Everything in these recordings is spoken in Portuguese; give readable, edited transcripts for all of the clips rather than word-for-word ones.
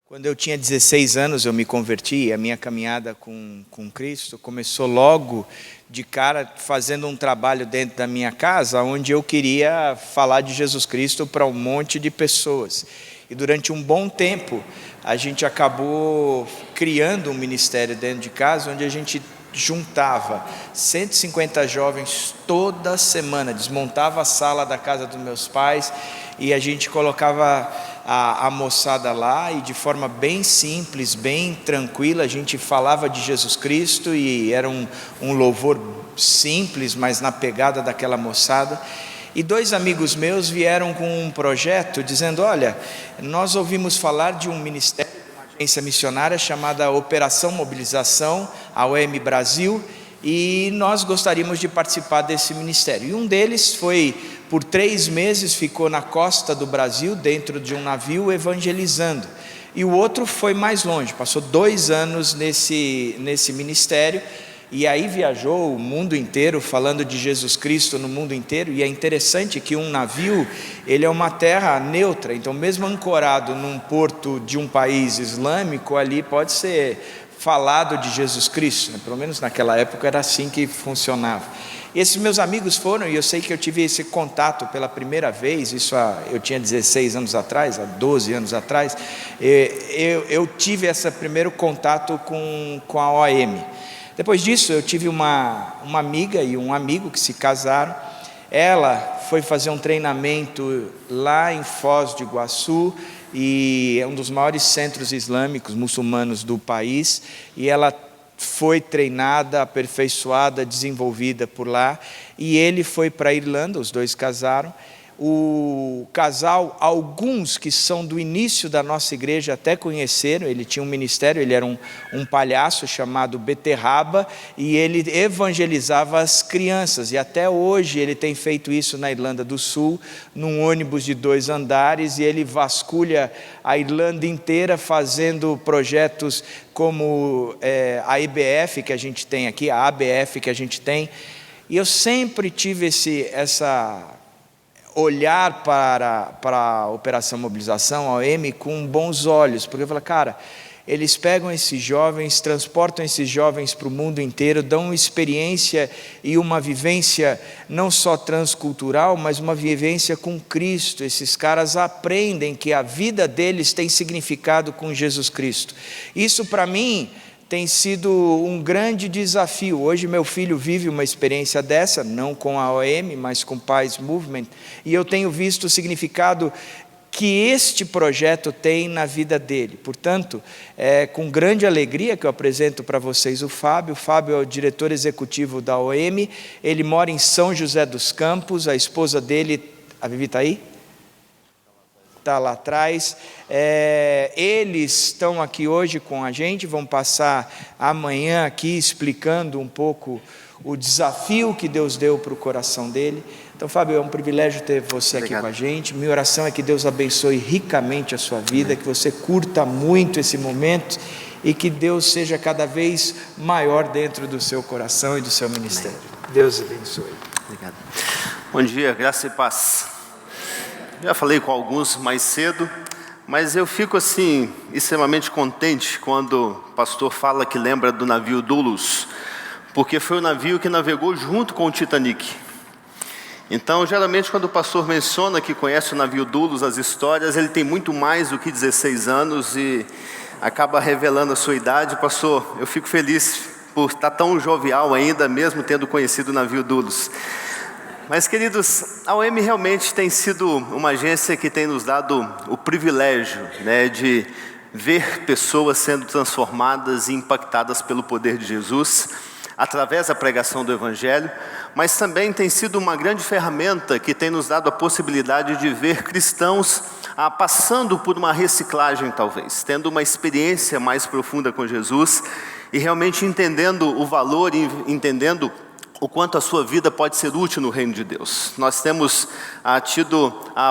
Quando eu tinha 16 anos, eu me converti, e a minha caminhada com Cristo começou logo de cara fazendo um trabalho dentro da minha casa, onde eu queria falar de Jesus Cristo para um monte de pessoas. E durante um bom tempo, a gente acabou criando um ministério dentro de casa, onde a gente juntava 150 jovens toda semana, desmontava a sala da casa dos meus pais e a gente colocava a moçada lá e de forma bem simples, bem tranquila, a gente falava de Jesus Cristo e era um louvor simples, mas na pegada daquela moçada. E dois amigos meus vieram com um projeto dizendo: olha, nós ouvimos falar de um ministério, uma agência missionária chamada Operação Mobilização, a OM Brasil, e nós gostaríamos de participar desse ministério. E um deles foi, por 3 meses, ficou na costa do Brasil, dentro de um navio, evangelizando. E o outro foi mais longe, passou 2 anos nesse ministério, e aí viajou o mundo inteiro, falando de Jesus Cristo no mundo inteiro. E é interessante que um navio, ele é uma terra neutra, então mesmo ancorado num porto de um país islâmico, ali pode ser falado de Jesus Cristo, né? Pelo menos naquela época era assim que funcionava. E esses meus amigos foram, e eu sei que eu tive esse contato pela primeira vez, eu tinha 16 anos atrás, há 12 anos atrás, eu tive esse primeiro contato com a OM. Depois disso eu tive uma amiga e um amigo que se casaram. Ela foi fazer um treinamento lá em Foz do Iguaçu, e é um dos maiores centros islâmicos muçulmanos do país, e ela foi treinada, aperfeiçoada, desenvolvida por lá, e ele foi para a Irlanda, os dois casaram. O casal, alguns que são do início da nossa igreja até conheceram, ele tinha um ministério, ele era um palhaço chamado Beterraba, e ele evangelizava as crianças, e até hoje ele tem feito isso na Irlanda do Sul, num ônibus de 2 andares, e ele vasculha a Irlanda inteira fazendo projetos como a IBF que a gente tem aqui, a ABF que a gente tem. E eu sempre tive essa olhar para a Operação Mobilização, a OM, com bons olhos, porque eu falo, cara, eles pegam esses jovens, transportam esses jovens para o mundo inteiro, dão uma experiência e uma vivência não só transcultural, mas uma vivência com Cristo. Esses caras aprendem que a vida deles tem significado com Jesus Cristo. Isso para mim tem sido um grande desafio. Hoje meu filho vive uma experiência dessa, não com a OM, mas com Pais Movement, e eu tenho visto o significado que este projeto tem na vida dele. Portanto, é com grande alegria que eu apresento para vocês o Fábio. O Fábio é o diretor executivo da OM, ele mora em São José dos Campos, a esposa dele, a Vivi está aí? Está lá atrás. Eles estão aqui hoje com a gente, vão passar amanhã aqui explicando um pouco o desafio que Deus deu para o coração dele. Então, Fábio, é um privilégio ter você aqui com a gente. Minha oração é que Deus abençoe ricamente a sua vida, que você curta muito esse momento e que Deus seja cada vez maior dentro do seu coração e do seu ministério. Deus abençoe. Obrigado. Bom dia, graça e paz. Já falei com alguns mais cedo, mas eu fico assim extremamente contente quando o pastor fala que lembra do navio Dulus, porque foi o navio que navegou junto com o Titanic. Então, geralmente, quando o pastor menciona que conhece o navio Dulus, as histórias, ele tem muito mais do que 16 anos e acaba revelando a sua idade. Pastor, eu fico feliz por estar tão jovial ainda, mesmo tendo conhecido o navio Dulus. Mas, queridos, a OM realmente tem sido uma agência que tem nos dado o privilégio, né, de ver pessoas sendo transformadas e impactadas pelo poder de Jesus, através da pregação do Evangelho, mas também tem sido uma grande ferramenta que tem nos dado a possibilidade de ver cristãos passando por uma reciclagem talvez, tendo uma experiência mais profunda com Jesus e realmente entendendo o valor e entendendo o quanto a sua vida pode ser útil no reino de Deus. Nós temos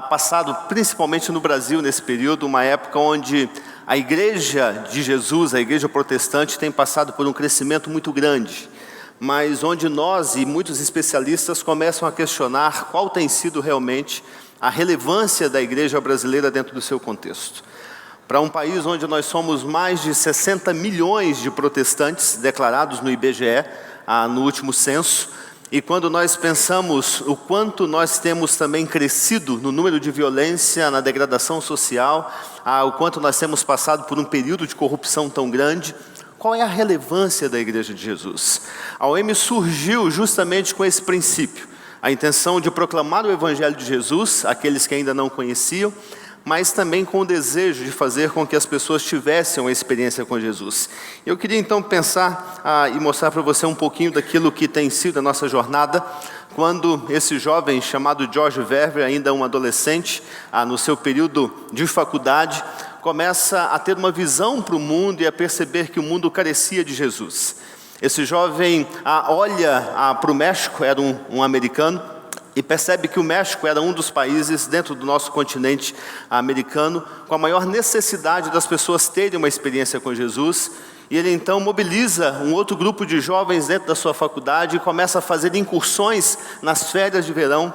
passado, principalmente no Brasil nesse período, uma época onde a igreja de Jesus, a igreja protestante, tem passado por um crescimento muito grande, mas onde nós e muitos especialistas começam a questionar qual tem sido realmente a relevância da igreja brasileira dentro do seu contexto. para um país onde nós somos mais de 60 milhões de protestantes declarados no IBGE, no último censo. E quando nós pensamos o quanto nós temos também crescido no número de violência, na degradação social, o quanto nós temos passado por um período de corrupção tão grande, qual é a relevância da Igreja de Jesus? A OM surgiu justamente com esse princípio, a intenção de proclamar o Evangelho de Jesus àqueles que ainda não conheciam, mas também com o desejo de fazer com que as pessoas tivessem uma experiência com Jesus. Eu queria então pensar e mostrar para você um pouquinho daquilo que tem sido a nossa jornada, quando esse jovem chamado George Verwer, ainda um adolescente, no seu período de faculdade, começa a ter uma visão para o mundo e a perceber que o mundo carecia de Jesus. Esse jovem olha para o México, era um americano, e percebe que o México era um dos países dentro do nosso continente americano com a maior necessidade das pessoas terem uma experiência com Jesus. E ele então mobiliza um outro grupo de jovens dentro da sua faculdade e começa a fazer incursões nas férias de verão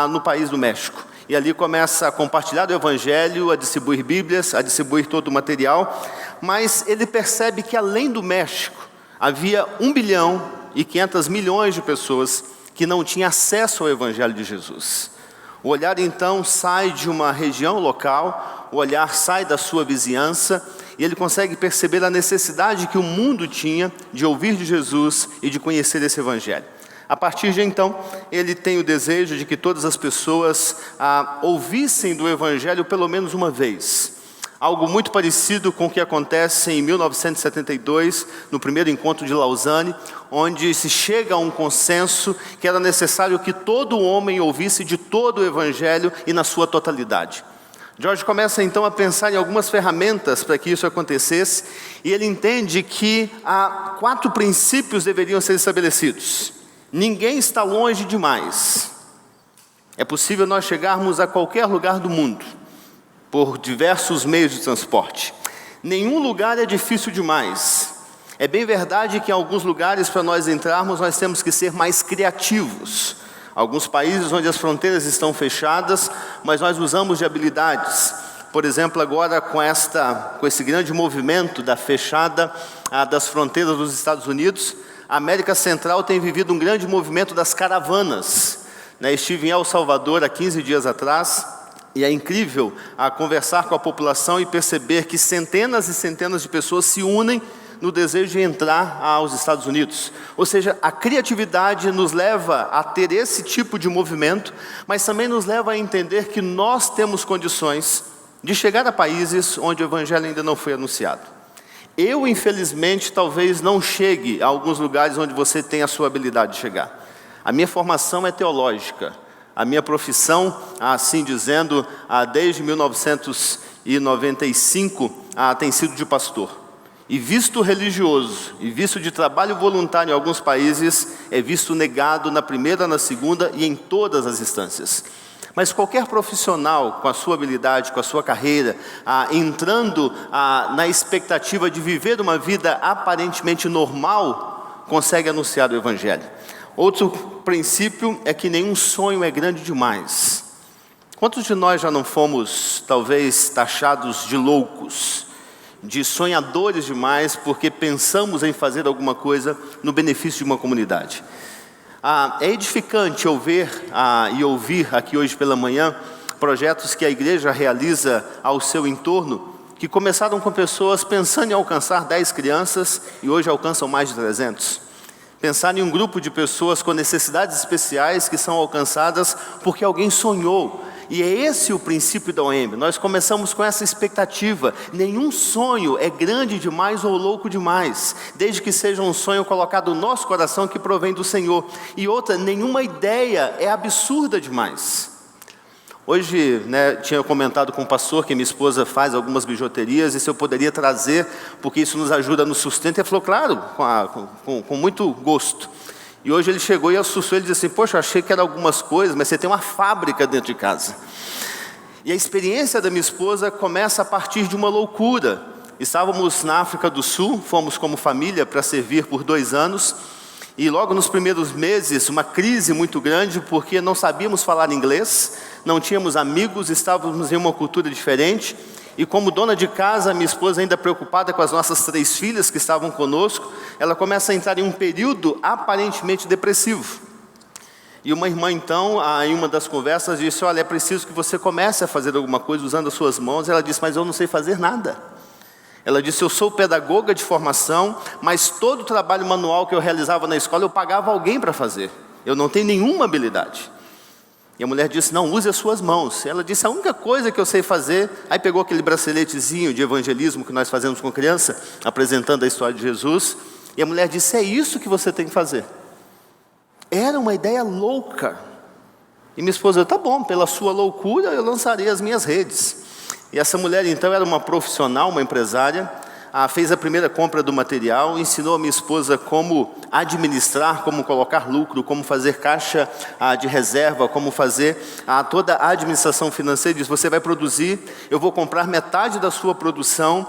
no país do México. E ali começa a compartilhar o Evangelho, a distribuir Bíblias, a distribuir todo o material. Mas ele percebe que além do México, havia 1,5 bilhão de pessoas que não tinham acesso ao Evangelho de Jesus. O olhar então sai de uma região local, o olhar sai da sua vizinhança, e ele consegue perceber a necessidade que o mundo tinha de ouvir de Jesus e de conhecer esse Evangelho. A partir de então, ele tem o desejo de que todas as pessoas ouvissem do Evangelho pelo menos uma vez. Algo muito parecido com o que acontece em 1972, no primeiro encontro de Lausanne, onde se chega a um consenso que era necessário que todo homem ouvisse de todo o Evangelho e na sua totalidade. George começa então a pensar em algumas ferramentas para que isso acontecesse, e ele entende que 4 princípios deveriam ser estabelecidos. Ninguém está longe demais. É possível nós chegarmos a qualquer lugar do mundo, por diversos meios de transporte. Nenhum lugar é difícil demais. É bem verdade que em alguns lugares, para nós entrarmos, nós temos que ser mais criativos. Alguns países onde as fronteiras estão fechadas, mas nós usamos de habilidades. Por exemplo, agora com esse grande movimento da fechada das fronteiras dos Estados Unidos, a América Central tem vivido um grande movimento das caravanas. Estive em El Salvador há 15 dias atrás, e é incrível conversar com a população e perceber que centenas e centenas de pessoas se unem no desejo de entrar aos Estados Unidos. Ou seja, a criatividade nos leva a ter esse tipo de movimento, mas também nos leva a entender que nós temos condições de chegar a países onde o Evangelho ainda não foi anunciado. Eu, infelizmente, talvez não chegue a alguns lugares onde você tem a sua habilidade de chegar. A minha formação é teológica. A minha profissão, assim dizendo, desde 1995, tem sido de pastor. E visto religioso, e visto de trabalho voluntário em alguns países, é visto negado na primeira, na segunda e em todas as instâncias. Mas qualquer profissional com a sua habilidade, com a sua carreira, entrando na expectativa de viver uma vida aparentemente normal, consegue anunciar o Evangelho. Outro princípio é que nenhum sonho é grande demais. Quantos de nós já não fomos, talvez, taxados de loucos, de sonhadores demais, porque pensamos em fazer alguma coisa no benefício de uma comunidade? É edificante ouvir aqui hoje pela manhã projetos que a igreja realiza ao seu entorno, que começaram com pessoas pensando em alcançar 10 crianças e hoje alcançam mais de 300. Pensar em um grupo de pessoas com necessidades especiais que são alcançadas porque alguém sonhou. E é esse o princípio da OM. Nós começamos com essa expectativa. Nenhum sonho é grande demais ou louco demais, desde que seja um sonho colocado no nosso coração que provém do Senhor. E outra, nenhuma ideia é absurda demais. Hoje, tinha comentado com o pastor que minha esposa faz algumas bijuterias, e se eu poderia trazer, porque isso nos ajuda no sustento. Ele falou, claro, com muito gosto. E hoje ele chegou e assustou, ele disse assim, poxa, eu achei que eram algumas coisas, mas você tem uma fábrica dentro de casa. E a experiência da minha esposa começa a partir de uma loucura. Estávamos na África do Sul, fomos como família para servir por 2 anos, e logo nos primeiros meses, uma crise muito grande, porque não sabíamos falar inglês, não tínhamos amigos, estávamos em uma cultura diferente, E como dona de casa, minha esposa ainda preocupada com as nossas 3 filhas que estavam conosco, ela começa a entrar em um período aparentemente depressivo. E uma irmã então, em uma das conversas, disse: olha, é preciso que você comece a fazer alguma coisa usando as suas mãos. Ela disse: mas eu não sei fazer nada. Ela disse: eu sou pedagoga de formação, mas todo o trabalho manual que eu realizava na escola, eu pagava alguém para fazer. Eu não tenho nenhuma habilidade. E a mulher disse: não, use as suas mãos. Ela disse: a única coisa que eu sei fazer... Aí pegou aquele braceletezinho de evangelismo que nós fazemos com criança, apresentando a história de Jesus. E a mulher disse: é isso que você tem que fazer. Era uma ideia louca. E minha esposa: tá bom, pela sua loucura eu lançarei as minhas redes. E essa mulher então era uma profissional, uma empresária, fez a primeira compra do material, ensinou a minha esposa como administrar, como colocar lucro, como fazer caixa de reserva, como fazer toda a administração financeira. Diz: você vai produzir, eu vou comprar metade da sua produção,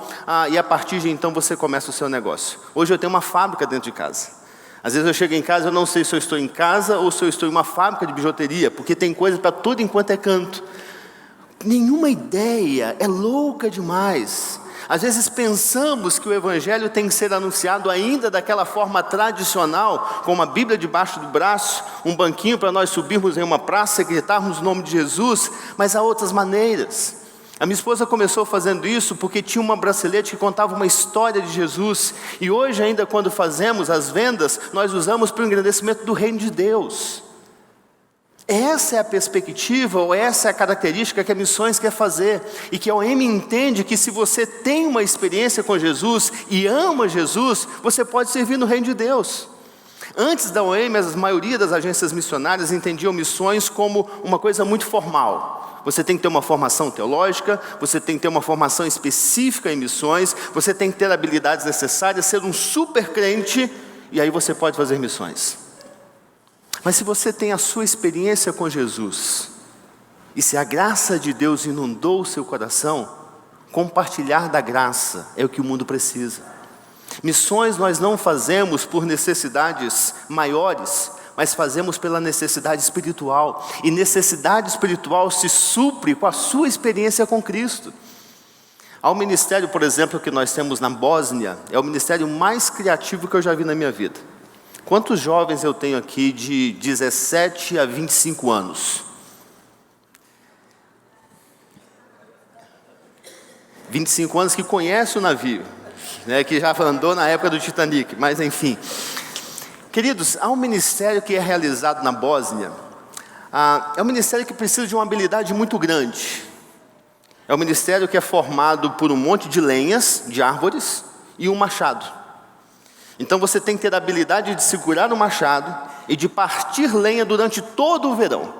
e a partir de então você começa o seu negócio. Hoje eu tenho uma fábrica dentro de casa. Às vezes eu chego em casa, eu não sei se eu estou em casa ou se eu estou em uma fábrica de bijuteria, porque tem coisa para tudo enquanto é canto. Nenhuma ideia, é louca demais. Às vezes pensamos que o Evangelho tem que ser anunciado ainda daquela forma tradicional, com uma Bíblia debaixo do braço, um banquinho para nós subirmos em uma praça e gritarmos o nome de Jesus, mas há outras maneiras. A minha esposa começou fazendo isso porque tinha uma bracelete que contava uma história de Jesus, e hoje ainda quando fazemos as vendas, nós usamos para o engrandecimento do reino de Deus. Essa é a perspectiva, ou essa é a característica que a Missões quer fazer, e que a OM entende que se você tem uma experiência com Jesus e ama Jesus, você pode servir no reino de Deus. Antes da OM, a maioria das agências missionárias entendiam missões como uma coisa muito formal. Você tem que ter uma formação teológica, você tem que ter uma formação específica em missões, você tem que ter habilidades necessárias, ser um super crente, e aí você pode fazer missões. Mas se você tem a sua experiência com Jesus, e se a graça de Deus inundou o seu coração, compartilhar da graça é o que o mundo precisa. Missões nós não fazemos por necessidades maiores, mas fazemos pela necessidade espiritual. E necessidade espiritual se supre com a sua experiência com Cristo. Há um ministério, por exemplo, que nós temos na Bósnia, é o ministério mais criativo que eu já vi na minha vida. Quantos jovens eu tenho aqui de 17 a 25 anos? 25 anos que conhece o navio, né, que já andou na época do Titanic, mas enfim. Queridos, há um ministério que é realizado na Bósnia, é um ministério que precisa de uma habilidade muito grande. É um ministério que é formado por um monte de lenhas, de árvores, e um machado. Então você tem que ter a habilidade de segurar o machado e de partir lenha durante todo o verão.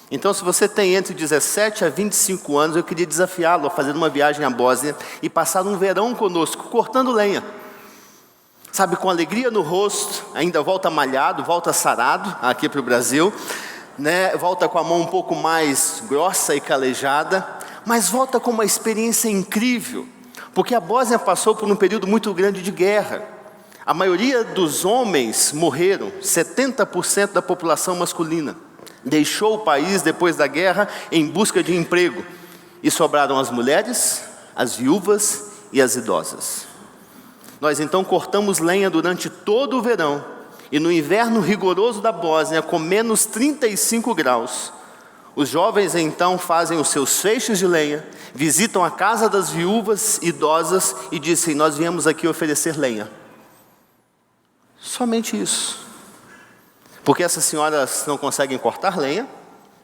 Então se você tem entre 17 a 25 anos, eu queria desafiá-lo a fazer uma viagem à Bósnia e passar um verão conosco, cortando lenha. Sabe, com alegria no rosto, ainda volta malhado, volta sarado aqui para o Brasil, né? Volta com a mão um pouco mais grossa e calejada, mas volta com uma experiência incrível, porque a Bósnia passou por um período muito grande de guerra. A maioria dos homens morreram, 70% da população masculina deixou o país depois da guerra em busca de emprego, e sobraram as mulheres, as viúvas e as idosas. Nós então cortamos lenha durante todo o verão, e no inverno rigoroso da Bósnia, com menos 35 graus, os jovens então fazem os seus feixes de lenha, visitam a casa das viúvas idosas e dizem: nós viemos aqui oferecer lenha. Somente isso. Porque essas senhoras não conseguem cortar lenha,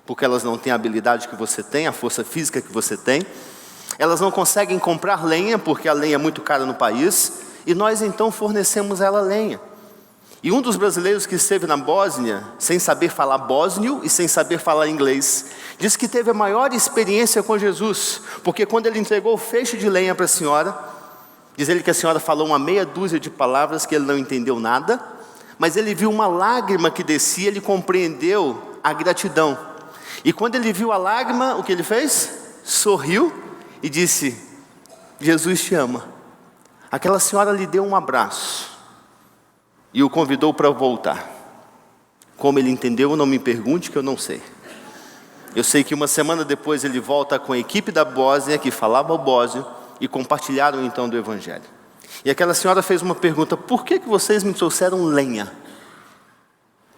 porque elas não têm a habilidade que você tem, a força física que você tem. Elas não conseguem comprar lenha, porque a lenha é muito cara no país, e nós então fornecemos a ela lenha. E um dos brasileiros que esteve na Bósnia, sem saber falar bósnio e sem saber falar inglês, disse que teve a maior experiência com Jesus, porque quando ele entregou o feixe de lenha para a senhora, diz ele que a senhora falou uma meia dúzia de palavras que ele não entendeu nada, mas ele viu uma lágrima que descia, ele compreendeu a gratidão. E quando ele viu a lágrima, o que ele fez? Sorriu e disse: Jesus te ama. Aquela senhora lhe deu um abraço e o convidou para voltar. Como ele entendeu, não me pergunte, que eu não sei. Eu sei que uma semana depois ele volta com a equipe da Bósnia, que falava o bósnio, e compartilharam então do Evangelho. E aquela senhora fez uma pergunta: por que vocês me trouxeram lenha?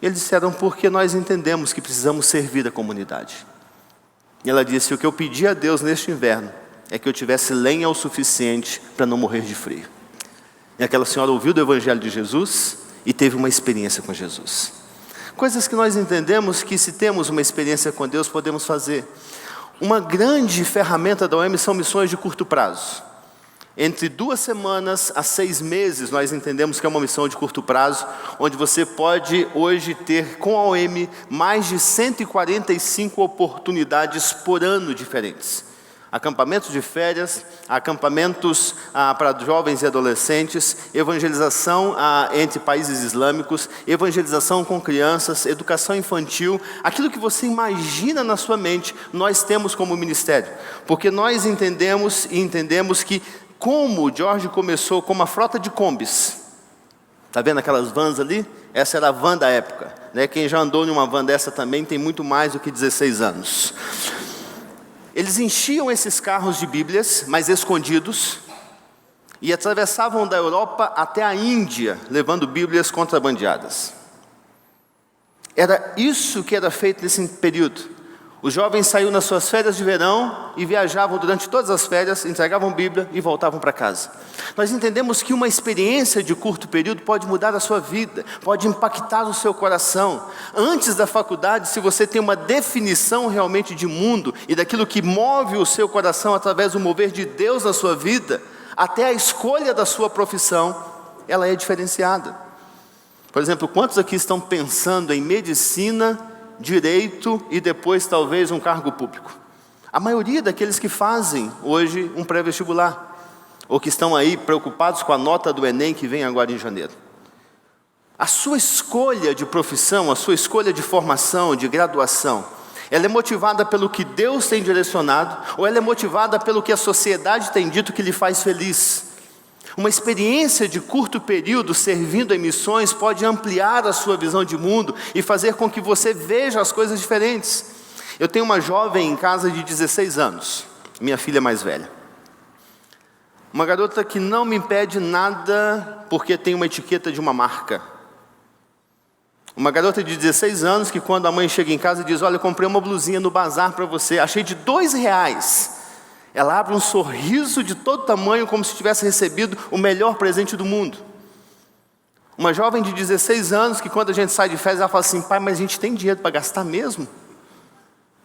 E eles disseram: porque nós entendemos que precisamos servir a comunidade. E ela disse: o que eu pedi a Deus neste inverno é que eu tivesse lenha o suficiente para não morrer de frio. E aquela senhora ouviu do Evangelho de Jesus e teve uma experiência com Jesus. Coisas que nós entendemos que, se temos uma experiência com Deus, podemos fazer. Uma grande ferramenta da OM são missões de curto prazo. Entre 2 semanas a 6 meses, nós entendemos que é uma missão de curto prazo, onde você pode hoje ter com a OM mais de 145 oportunidades por ano diferentes. Acampamentos de férias, acampamentos para jovens e adolescentes, evangelização entre países islâmicos, evangelização com crianças, educação infantil. Aquilo que você imagina na sua mente, nós temos como ministério. Porque nós entendemos que, como o Jorge começou com uma frota de combis. Está vendo aquelas vans ali? Essa era a van da época, né? Quem já andou em uma van dessa também tem muito mais do que 16 anos. Eles enchiam esses carros de Bíblias, mas escondidos, e atravessavam da Europa até a Índia, levando Bíblias contrabandeadas. Era isso que era feito nesse período. Os jovens saíam nas suas férias de verão e viajavam durante todas as férias, entregavam Bíblia e voltavam para casa. Nós entendemos que uma experiência de curto período pode mudar a sua vida, pode impactar o seu coração. Antes da faculdade, se você tem uma definição realmente de mundo e daquilo que move o seu coração através do mover de Deus na sua vida, até a escolha da sua profissão, ela é diferenciada. Por exemplo, quantos aqui estão pensando em medicina, direito e depois talvez um cargo público? A maioria daqueles que fazem hoje um pré-vestibular, ou que estão aí preocupados com a nota do Enem que vem agora em janeiro. A sua escolha de profissão, a sua escolha de formação, de graduação, ela é motivada pelo que Deus tem direcionado, ou ela é motivada pelo que a sociedade tem dito que lhe faz feliz? Uma experiência de curto período servindo em missões pode ampliar a sua visão de mundo e fazer com que você veja as coisas diferentes. Eu tenho uma jovem em casa de 16 anos, minha filha mais velha. Uma garota que não me impede nada porque tem uma etiqueta de uma marca. Uma garota de 16 anos que, quando a mãe chega em casa, diz: olha, eu comprei uma blusinha no bazar para você, achei de R$2. Ela abre um sorriso de todo tamanho, como se tivesse recebido o melhor presente do mundo. Uma jovem de 16 anos que, quando a gente sai de férias, ela fala assim: pai, mas a gente tem dinheiro para gastar mesmo?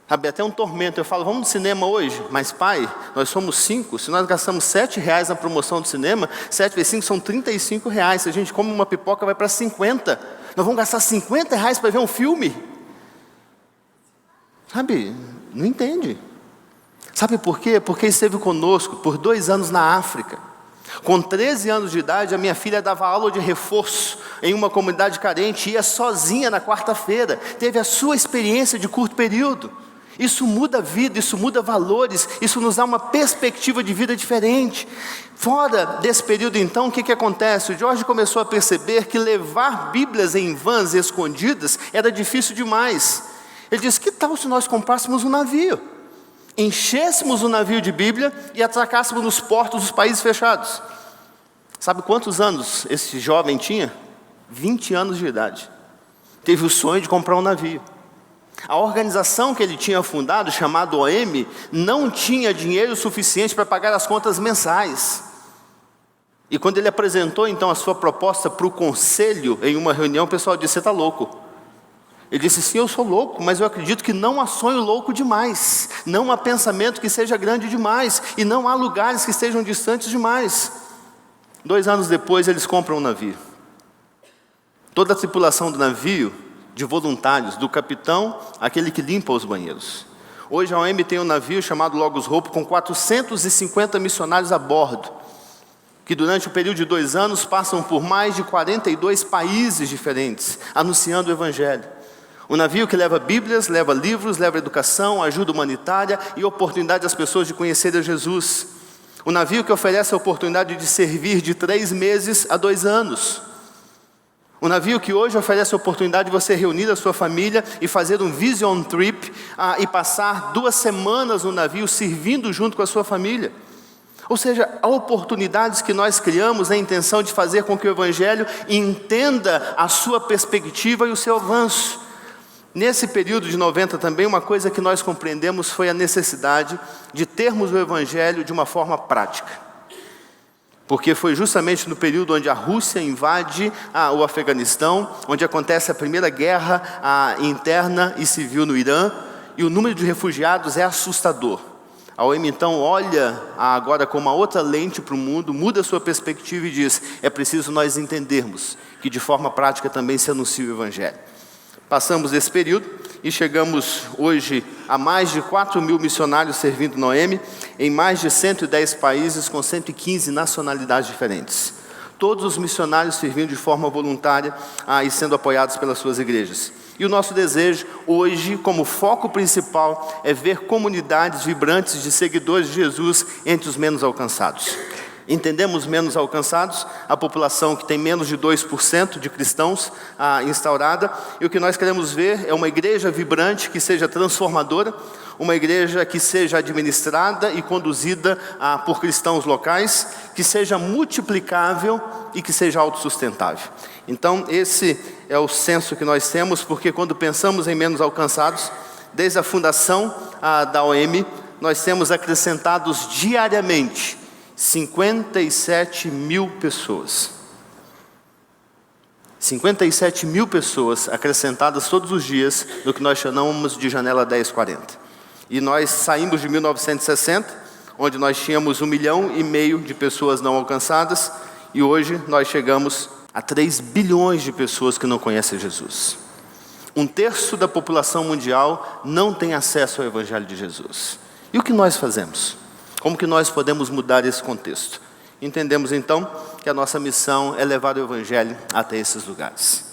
Sabe, até um tormento. Eu falo: vamos no cinema hoje? Mas pai, nós somos 5, se nós gastamos R$7 na promoção do cinema, 7 vezes 5 são R$35. Se a gente come uma pipoca, vai para 50. Nós vamos gastar R$50 para ver um filme? Sabe, não entende. Sabe por quê? Porque esteve conosco por 2 anos na África. Com 13 anos de idade, a minha filha dava aula de reforço em uma comunidade carente, ia sozinha na quarta-feira, teve a sua experiência de curto período. Isso muda a vida, isso muda valores, isso nos dá uma perspectiva de vida diferente. Fora desse período, então, o que acontece? O Jorge começou a perceber que levar Bíblias em vans escondidas era difícil demais. Ele disse: que tal se nós comprássemos um navio? Enchêssemos o navio de Bíblia e atracássemos nos portos dos países fechados. Sabe quantos anos esse jovem tinha? 20 anos de idade. Teve o sonho de comprar um navio. A organização que ele tinha fundado, chamada OM, não tinha dinheiro suficiente para pagar as contas mensais. E quando ele apresentou então a sua proposta para o conselho, em uma reunião, o pessoal disse: você está louco. Ele disse: sim, eu sou louco, mas eu acredito que não há sonho louco demais, não há pensamento que seja grande demais, e não há lugares que estejam distantes demais. 2 anos depois, eles compram um navio. Toda a tripulação do navio, de voluntários, do capitão, aquele que limpa os banheiros. Hoje a OM tem um navio chamado Logos Hope, com 450 missionários a bordo, que durante o período de 2 anos passam por mais de 42 países diferentes, anunciando o Evangelho. Um navio que leva Bíblias, leva livros, leva educação, ajuda humanitária e oportunidade às pessoas de conhecerem a Jesus. Um navio que oferece a oportunidade de servir de 3 meses a 2 anos. Um Um navio que hoje oferece a oportunidade de você reunir a sua família e fazer um vision trip e passar 2 semanas no navio servindo junto com a sua família. Ou seja, há oportunidades que nós criamos na intenção de fazer com que o Evangelho entenda a sua perspectiva e o seu avanço. Nesse período de 90 também, uma coisa que nós compreendemos foi a necessidade de termos o Evangelho de uma forma prática. Porque foi justamente no período onde a Rússia invade o Afeganistão, onde acontece a primeira guerra interna e civil no Irã, e o número de refugiados é assustador. A OEM então olha agora com uma outra lente para o mundo, muda a sua perspectiva e diz: é preciso nós entendermos que de forma prática também se anuncia o Evangelho. Passamos esse período e chegamos hoje a mais de 4.000 missionários servindo na OEM, em mais de 110 países com 115 nacionalidades diferentes. Todos os missionários servindo de forma voluntária e sendo apoiados pelas suas igrejas. E o nosso desejo hoje, como foco principal, é ver comunidades vibrantes de seguidores de Jesus entre os menos alcançados. Entendemos menos alcançados, a população que tem menos de 2% de cristãos instaurada, e o que nós queremos ver é uma igreja vibrante que seja transformadora, uma igreja que seja administrada e conduzida por cristãos locais, que seja multiplicável e que seja autossustentável. Então esse é o senso que nós temos, porque quando pensamos em menos alcançados, desde a fundação da OEM, nós temos acrescentados diariamente 57 mil pessoas. 57 mil pessoas acrescentadas todos os dias no que nós chamamos de janela 1040. E nós saímos de 1960, onde nós tínhamos 1,5 milhão de pessoas não alcançadas, e hoje nós chegamos a 3 bilhões de pessoas que não conhecem Jesus. 1/3 da população mundial não tem acesso ao Evangelho de Jesus. E o que nós fazemos? Como que nós podemos mudar esse contexto? Entendemos então que a nossa missão é levar o Evangelho até esses lugares.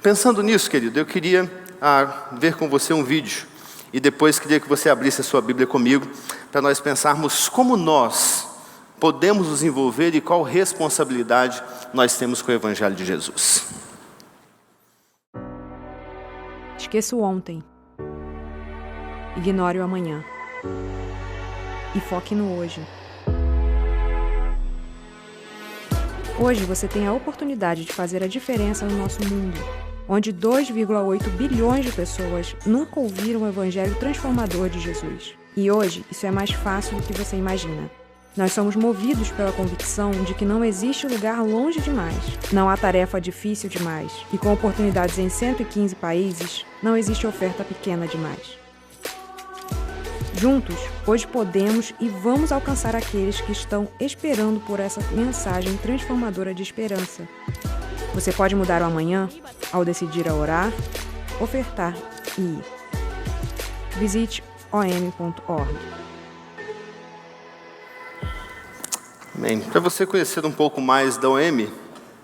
Pensando nisso, querido, eu queria ver com você um vídeo, e depois queria que você abrisse a sua Bíblia comigo, para nós pensarmos como nós podemos nos envolver e qual responsabilidade nós temos com o Evangelho de Jesus. Esqueça o ontem. Ignore o amanhã. E foque no hoje. Hoje você tem a oportunidade de fazer a diferença no nosso mundo, onde 2,8 bilhões de pessoas nunca ouviram o Evangelho transformador de Jesus. E hoje isso é mais fácil do que você imagina. Nós somos movidos pela convicção de que não existe lugar longe demais, não há tarefa difícil demais, e com oportunidades em 115 países, não existe oferta pequena demais. Juntos, hoje podemos e vamos alcançar aqueles que estão esperando por essa mensagem transformadora de esperança. Você pode mudar o amanhã ao decidir a orar, ofertar e ir. Visite om.org. Amém. Para você conhecer um pouco mais da OEM,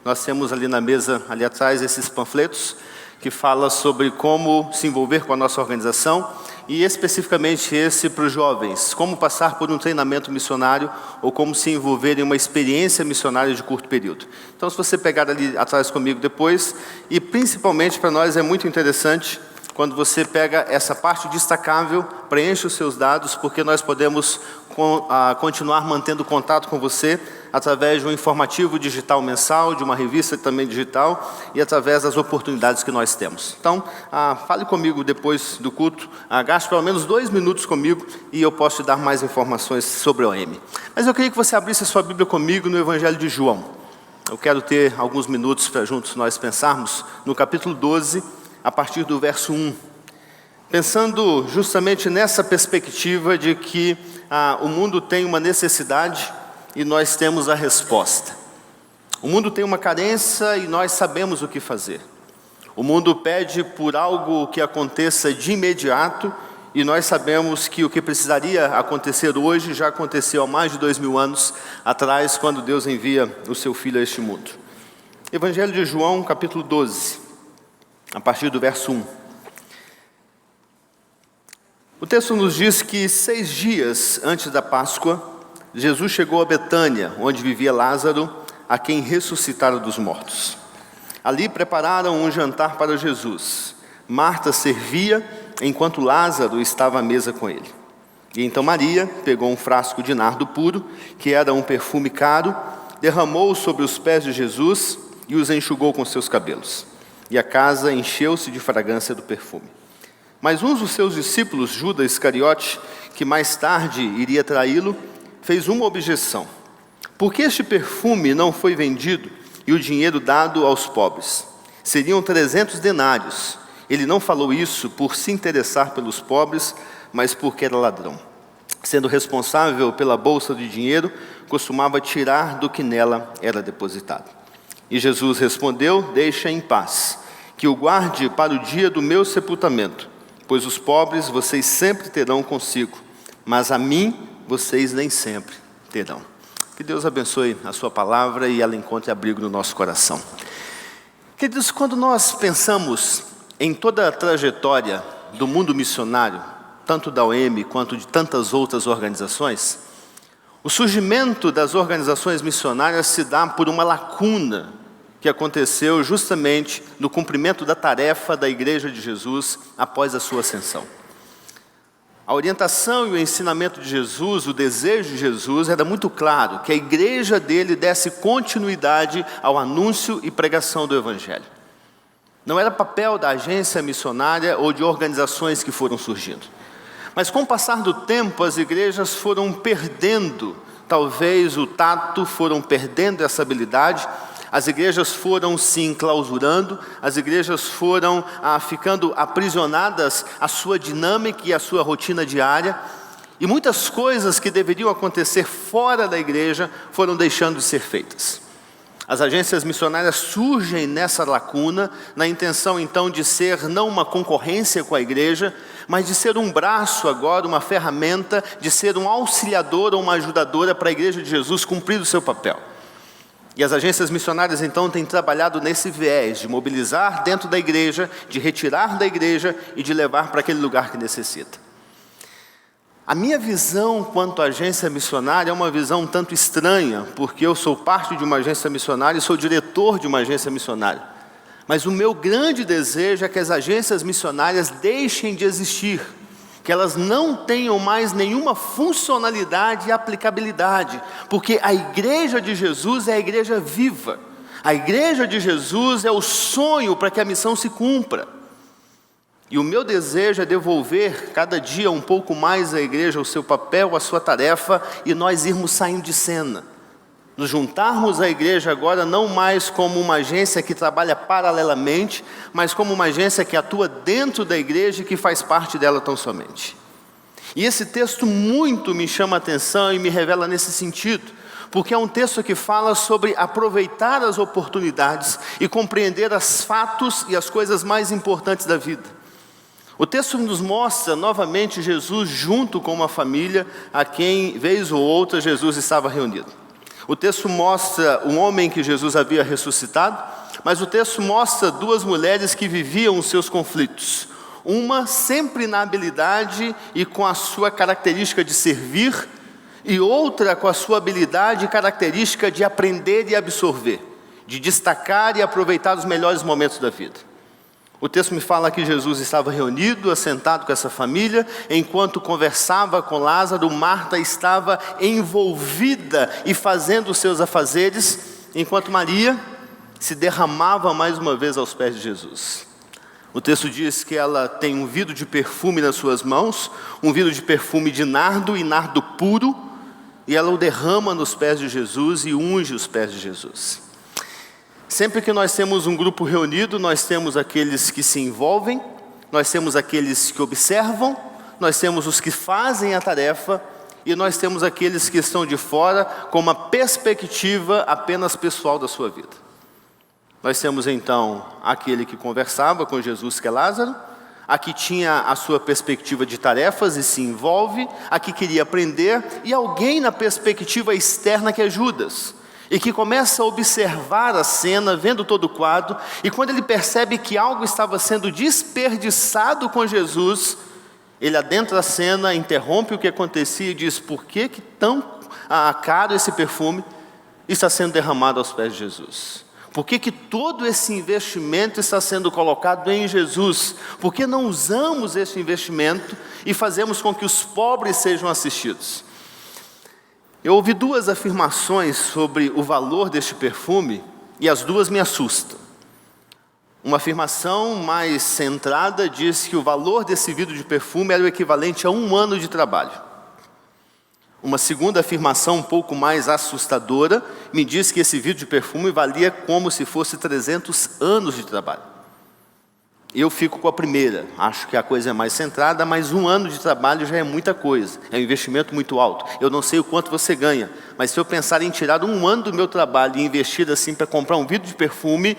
nós temos ali na mesa, ali atrás, esses panfletos que fala sobre como se envolver com a nossa organização, e especificamente esse para os jovens, como passar por um treinamento missionário ou como se envolver em uma experiência missionária de curto período. Então, se você pegar ali atrás comigo depois, e principalmente para nós é muito interessante quando você pega essa parte destacável, preenche os seus dados, porque nós podemos continuar mantendo contato com você através de um informativo digital mensal, de uma revista também digital, e através das oportunidades que nós temos. Então, fale comigo depois do culto, gaste pelo menos 2 minutos comigo, e eu posso te dar mais informações sobre a OEM. Mas eu queria que você abrisse a sua Bíblia comigo no Evangelho de João. Eu quero ter alguns minutos para juntos nós pensarmos no capítulo 12, a partir do verso 1. Pensando justamente nessa perspectiva de que o mundo tem uma necessidade e nós temos a resposta. O mundo tem uma carência e nós sabemos o que fazer. O mundo pede por algo que aconteça de imediato e nós sabemos que o que precisaria acontecer hoje já aconteceu há mais de 2.000 anos atrás, quando Deus envia o seu Filho a este mundo. Evangelho de João, capítulo 12, a partir do verso 1. O texto nos diz que 6 dias antes da Páscoa, Jesus chegou a Betânia, onde vivia Lázaro, a quem ressuscitaram dos mortos. Ali prepararam um jantar para Jesus. Marta servia, enquanto Lázaro estava à mesa com ele. E então Maria pegou um frasco de nardo puro, que era um perfume caro, derramou sobre os pés de Jesus e os enxugou com seus cabelos. E a casa encheu-se de fragrância do perfume. Mas um dos seus discípulos, Judas Iscariote, que mais tarde iria traí-lo, fez uma objeção. Por que este perfume não foi vendido e o dinheiro dado aos pobres? Seriam 300 denários. Ele não falou isso por se interessar pelos pobres, mas porque era ladrão. Sendo responsável pela bolsa de dinheiro, costumava tirar do que nela era depositado. E Jesus respondeu: deixa em paz, que o guarde para o dia do meu sepultamento, pois os pobres vocês sempre terão consigo, mas a mim vocês nem sempre terão. Que Deus abençoe a sua palavra e ela encontre abrigo no nosso coração. Queridos, quando nós pensamos em toda a trajetória do mundo missionário, tanto da OM quanto de tantas outras organizações, o surgimento das organizações missionárias se dá por uma lacuna que aconteceu justamente no cumprimento da tarefa da Igreja de Jesus após a sua ascensão. A orientação e o ensinamento de Jesus, o desejo de Jesus, era muito claro, que a igreja dele desse continuidade ao anúncio e pregação do Evangelho. Não era papel da agência missionária ou de organizações que foram surgindo. Mas com o passar do tempo, as igrejas foram perdendo, talvez o tato, foram perdendo essa habilidade. As igrejas foram se enclausurando, as igrejas foram ficando aprisionadas à sua dinâmica e à sua rotina diária, e muitas coisas que deveriam acontecer fora da igreja foram deixando de ser feitas. As agências missionárias surgem nessa lacuna, na intenção então de ser não uma concorrência com a igreja, mas de ser um braço agora, uma ferramenta, de ser um auxiliador ou uma ajudadora para a igreja de Jesus cumprir o seu papel. E as agências missionárias então têm trabalhado nesse viés de mobilizar dentro da igreja, de retirar da igreja e de levar para aquele lugar que necessita. A minha visão quanto à agência missionária é uma visão um tanto estranha, porque eu sou parte de uma agência missionária e sou diretor de uma agência missionária. Mas o meu grande desejo é que as agências missionárias deixem de existir, que elas não tenham mais nenhuma funcionalidade e aplicabilidade, porque a igreja de Jesus é a igreja viva. A igreja de Jesus é o sonho para que a missão se cumpra. E o meu desejo é devolver cada dia um pouco mais à igreja o seu papel, a sua tarefa, e nós irmos saindo de cena. Nos juntarmos à igreja agora não mais como uma agência que trabalha paralelamente, mas como uma agência que atua dentro da igreja e que faz parte dela tão somente. E esse texto muito me chama a atenção e me revela nesse sentido, porque é um texto que fala sobre aproveitar as oportunidades e compreender os fatos e as coisas mais importantes da vida. O texto nos mostra novamente Jesus junto com uma família a quem, vez ou outra, Jesus estava reunido. O texto mostra um homem que Jesus havia ressuscitado, mas o texto mostra duas mulheres que viviam os seus conflitos. Uma sempre na habilidade e com a sua característica de servir, e outra com a sua habilidade e característica de aprender e absorver, de destacar e aproveitar os melhores momentos da vida. O texto me fala que Jesus estava reunido, assentado com essa família, enquanto conversava com Lázaro, Marta estava envolvida e fazendo os seus afazeres, enquanto Maria se derramava mais uma vez aos pés de Jesus. O texto diz que ela tem um vidro de perfume nas suas mãos, um vidro de perfume de nardo e nardo puro, e ela o derrama nos pés de Jesus e unge os pés de Jesus. Sempre que nós temos um grupo reunido, nós temos aqueles que se envolvem, nós temos aqueles que observam, nós temos os que fazem a tarefa e nós temos aqueles que estão de fora com uma perspectiva apenas pessoal da sua vida. Nós temos então aquele que conversava com Jesus, que é Lázaro, a que tinha a sua perspectiva de tarefas e se envolve, a que queria aprender, e alguém na perspectiva externa que é Judas, e que começa a observar a cena, vendo todo o quadro, e quando ele percebe que algo estava sendo desperdiçado com Jesus, ele adentra a cena, interrompe o que acontecia e diz: por que tão caro esse perfume está sendo derramado aos pés de Jesus? Por que todo esse investimento está sendo colocado em Jesus? Por que não usamos esse investimento e fazemos com que os pobres sejam assistidos? Eu ouvi 2 afirmações sobre o valor deste perfume e as 2 me assustam. Uma afirmação mais centrada diz que o valor desse vidro de perfume era o equivalente a 1 ano de trabalho. Uma segunda afirmação, um pouco mais assustadora, me diz que esse vidro de perfume valia como se fosse 300 anos de trabalho. Eu fico com a primeira, acho que a coisa é mais centrada, mas 1 ano de trabalho já é muita coisa, é um investimento muito alto. Eu não sei o quanto você ganha, mas se eu pensar em tirar 1 ano do meu trabalho e investir assim para comprar um vidro de perfume,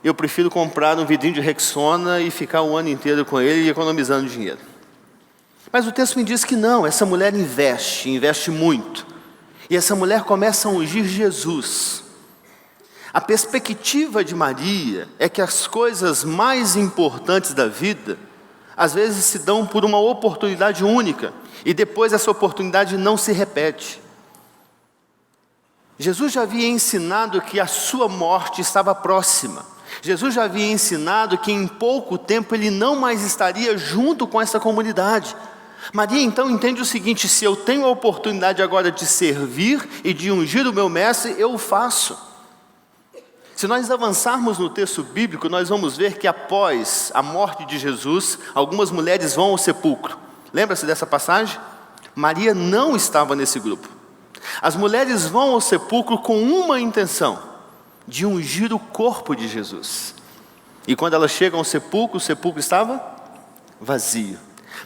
eu prefiro comprar um vidrinho de Rexona e ficar 1 ano inteiro com ele e economizando dinheiro. Mas o texto me diz que não, essa mulher investe muito. E essa mulher começa a ungir Jesus. A perspectiva de Maria é que as coisas mais importantes da vida, às vezes se dão por uma oportunidade única, e depois essa oportunidade não se repete. Jesus já havia ensinado que a sua morte estava próxima. Jesus já havia ensinado que em pouco tempo ele não mais estaria junto com essa comunidade. Maria então entende o seguinte: se eu tenho a oportunidade agora de servir e de ungir o meu mestre, eu o faço. Se nós avançarmos no texto bíblico, nós vamos ver que após a morte de Jesus, algumas mulheres vão ao sepulcro. Lembra-se dessa passagem? Maria não estava nesse grupo. As mulheres vão ao sepulcro com uma intenção: de ungir o corpo de Jesus. E quando elas chegam ao sepulcro, o sepulcro estava vazio.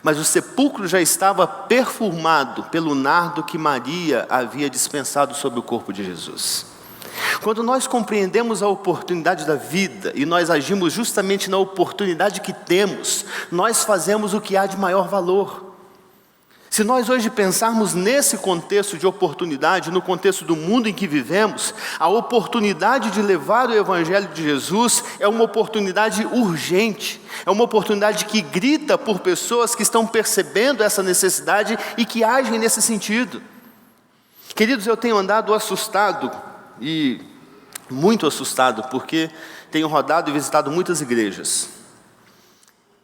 Mas o sepulcro já estava perfumado pelo nardo que Maria havia dispensado sobre o corpo de Jesus. Quando nós compreendemos a oportunidade da vida e nós agimos justamente na oportunidade que temos, nós fazemos o que há de maior valor. Se nós hoje pensarmos nesse contexto de oportunidade, no contexto do mundo em que vivemos, a oportunidade de levar o Evangelho de Jesus é uma oportunidade urgente, é uma oportunidade que grita por pessoas que estão percebendo essa necessidade e que agem nesse sentido. Queridos, eu tenho andado assustado, e muito assustado, porque tenho rodado e visitado muitas igrejas.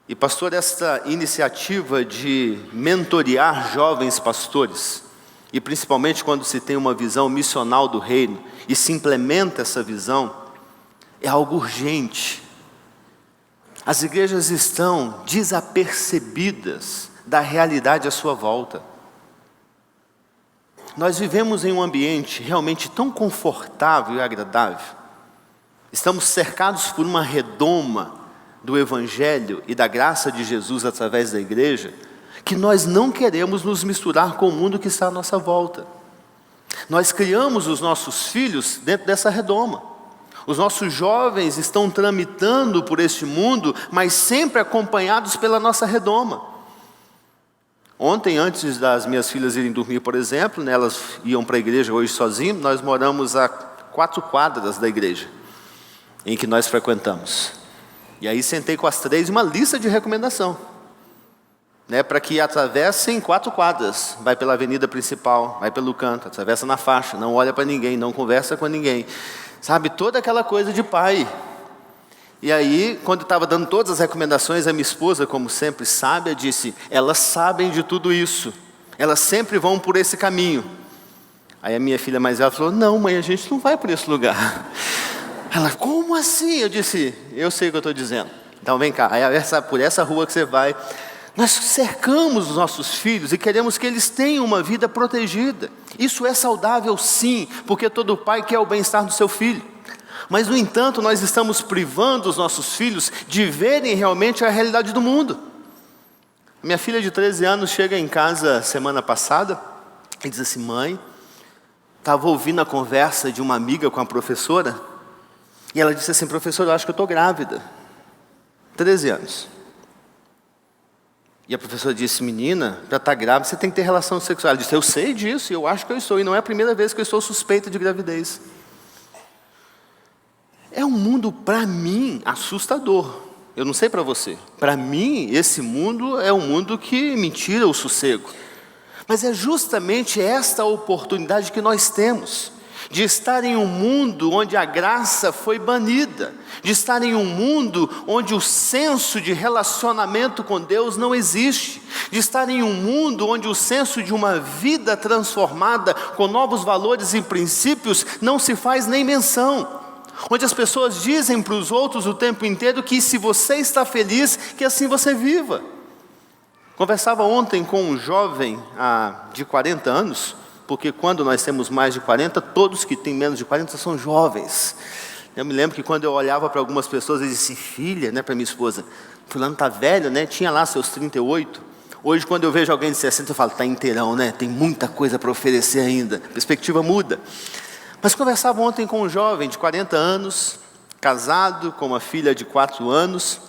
E pastor, esta iniciativa de mentorear jovens pastores, e principalmente quando se tem uma visão missional do reino, e se implementa essa visão, é algo urgente. As igrejas estão desapercebidas da realidade à sua volta. Nós vivemos em um ambiente realmente tão confortável e agradável. Estamos cercados por uma redoma do Evangelho e da graça de Jesus através da igreja, que nós não queremos nos misturar com o mundo que está à nossa volta. Nós criamos os nossos filhos dentro dessa redoma. Os nossos jovens estão tramitando por este mundo, mas sempre acompanhados pela nossa redoma. Ontem, antes das minhas filhas irem dormir, por exemplo, elas iam para a igreja hoje sozinhas, nós moramos a 4 quadras da igreja em que nós frequentamos. E aí sentei com as 3 uma lista de recomendação, para que atravessem 4 quadras. Vai pela avenida principal, vai pelo canto, atravessa na faixa, não olha para ninguém, não conversa com ninguém. Sabe, toda aquela coisa de pai. E aí, quando eu estava dando todas as recomendações, a minha esposa, como sempre sábia, disse: elas sabem de tudo isso, elas sempre vão por esse caminho. Aí a minha filha mais velha falou: não, mãe, a gente não vai por esse lugar. Ela: como assim? Eu disse: eu sei o que eu estou dizendo. Então vem cá, aí por essa rua que você vai. Nós cercamos os nossos filhos e queremos que eles tenham uma vida protegida. Isso é saudável sim, porque todo pai quer o bem-estar do seu filho. Mas, no entanto, nós estamos privando os nossos filhos de verem realmente a realidade do mundo. Minha filha de 13 anos chega em casa semana passada e diz assim: mãe, estava ouvindo a conversa de uma amiga com a professora, e ela disse assim: professora, eu acho que eu estou grávida. 13 anos. E a professora disse: menina, para estar grávida você tem que ter relação sexual. Ela disse: eu sei disso, e eu acho que eu estou, e não é a primeira vez que eu estou suspeita de gravidez. É um mundo, para mim, assustador. Eu não sei para você. Para mim, esse mundo é um mundo que me tira o sossego. Mas é justamente esta oportunidade que nós temos, de estar em um mundo onde a graça foi banida, de estar em um mundo onde o senso de relacionamento com Deus não existe, de estar em um mundo onde o senso de uma vida transformada com novos valores e princípios não se faz nem menção, onde as pessoas dizem para os outros o tempo inteiro que se você está feliz, que assim você viva. Conversava ontem com um jovem de 40 anos, porque quando nós temos mais de 40, todos que têm menos de 40 são jovens. Eu me lembro que quando eu olhava para algumas pessoas, eu disse, filha, né, para minha esposa, fulano está velho, né, tinha lá seus 38. Hoje, quando eu vejo alguém de 60, eu falo, está inteirão, né, tem muita coisa para oferecer ainda, a perspectiva muda. Mas conversava ontem com um jovem de 40 anos, casado, com uma filha de 4 anos,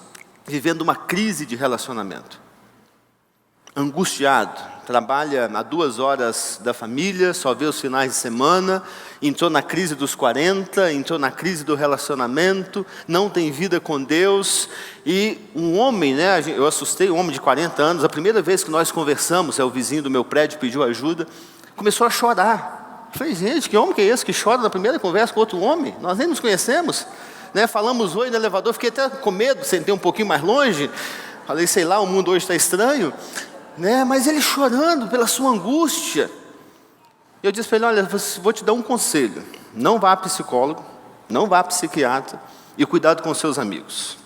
vivendo uma crise de relacionamento. Angustiado, trabalha a 2 horas da família, só vê os finais de semana, entrou na crise dos 40, entrou na crise do relacionamento, não tem vida com Deus, e um homem, né, eu assustei um homem de 40 anos, a primeira vez que nós conversamos, o vizinho do meu prédio pediu ajuda, começou a chorar. Eu falei, gente, que homem que é esse que chora na primeira conversa com outro homem? Nós nem nos conhecemos, né? Falamos oi no elevador, fiquei até com medo, sentei um pouquinho mais longe, falei, sei lá, o mundo hoje está estranho, né? Mas ele chorando pela sua angústia. Eu disse para ele, olha, vou te dar um conselho, não vá a psicólogo, não vá a psiquiatra, e cuidado com seus amigos,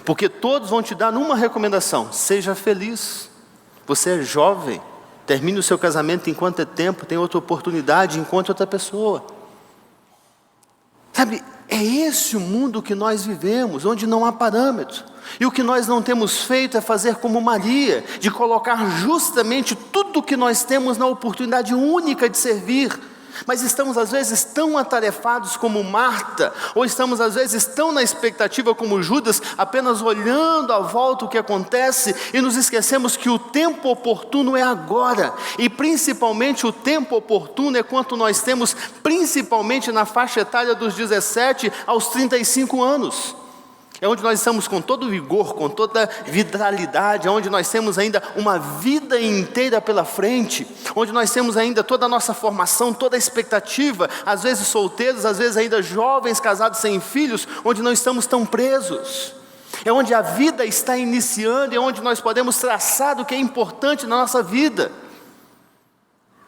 porque todos vão te dar uma recomendação, seja feliz, você é jovem, termine o seu casamento enquanto é tempo, tem outra oportunidade, encontre outra pessoa. Sabe, é esse o mundo que nós vivemos, onde não há parâmetro. E o que nós não temos feito é fazer como Maria, de colocar justamente tudo o que nós temos na oportunidade única de servir. Mas estamos às vezes tão atarefados como Marta, ou estamos às vezes tão na expectativa como Judas, apenas olhando à volta o que acontece, e nos esquecemos que o tempo oportuno é agora, e principalmente o tempo oportuno é quanto nós temos, principalmente na faixa etária dos 17 aos 35 anos. É onde nós estamos com todo o vigor, com toda a vitalidade, é onde nós temos ainda uma vida inteira pela frente, onde nós temos ainda toda a nossa formação, toda a expectativa, às vezes solteiros, às vezes ainda jovens, casados sem filhos, onde não estamos tão presos. É onde a vida está iniciando, é onde nós podemos traçar o que é importante na nossa vida.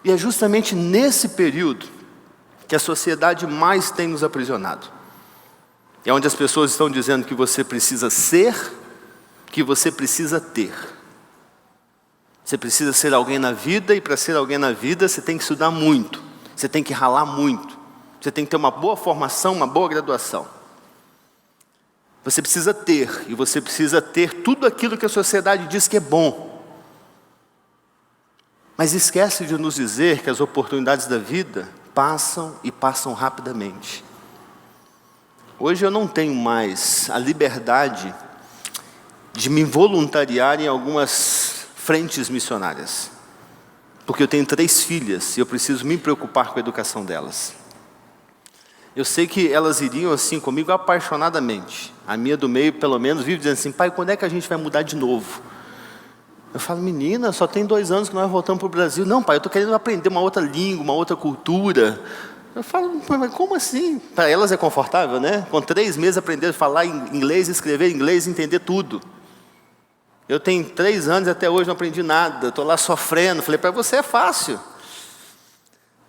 E é justamente nesse período que a sociedade mais tem nos aprisionado. É onde as pessoas estão dizendo que você precisa ser, que você precisa ter. Você precisa ser alguém na vida, e para ser alguém na vida você tem que estudar muito, você tem que ralar muito, você tem que ter uma boa formação, uma boa graduação. Você precisa ter, e você precisa ter tudo aquilo que a sociedade diz que é bom. Mas esquece de nos dizer que as oportunidades da vida passam e passam rapidamente. Hoje eu não tenho mais a liberdade de me voluntariar em algumas frentes missionárias, porque eu tenho 3 filhas e eu preciso me preocupar com a educação delas. Eu sei que elas iriam assim comigo apaixonadamente. A minha do meio, pelo menos, vive dizendo assim, pai, quando é que a gente vai mudar de novo? Eu falo, menina, só tem 2 anos que nós voltamos para o Brasil. Não, pai, eu estou querendo aprender uma outra língua, uma outra cultura. Eu falo, mas como assim? Para elas é confortável, né? Com 3 meses aprender a falar inglês, escrever inglês, entender tudo. Eu tenho 3 anos e até hoje não aprendi nada, estou lá sofrendo. Falei, para você é fácil.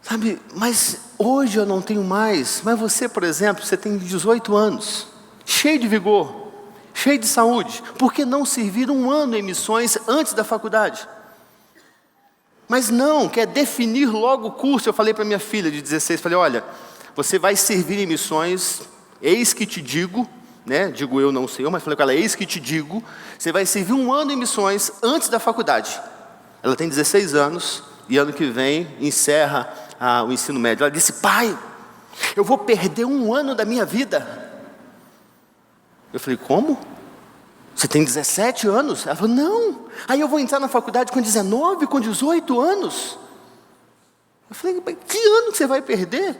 Sabe, mas hoje eu não tenho mais. Mas você, por exemplo, você tem 18 anos, cheio de vigor, cheio de saúde. Por que não servir 1 ano em missões antes da faculdade? Mas não, quer definir logo o curso. Eu falei para minha filha de 16, falei, olha, você vai servir em missões, eis que te digo, né? Digo eu, não sei eu, mas falei com ela, eis que te digo, você vai servir 1 ano em missões antes da faculdade. Ela tem 16 anos, e ano que vem encerra o ensino médio. Ela disse, pai, eu vou perder 1 ano da minha vida. Eu falei, como? Você tem 17 anos? Ela falou, não. Aí eu vou entrar na faculdade com 19, com 18 anos. Eu falei, que ano que você vai perder?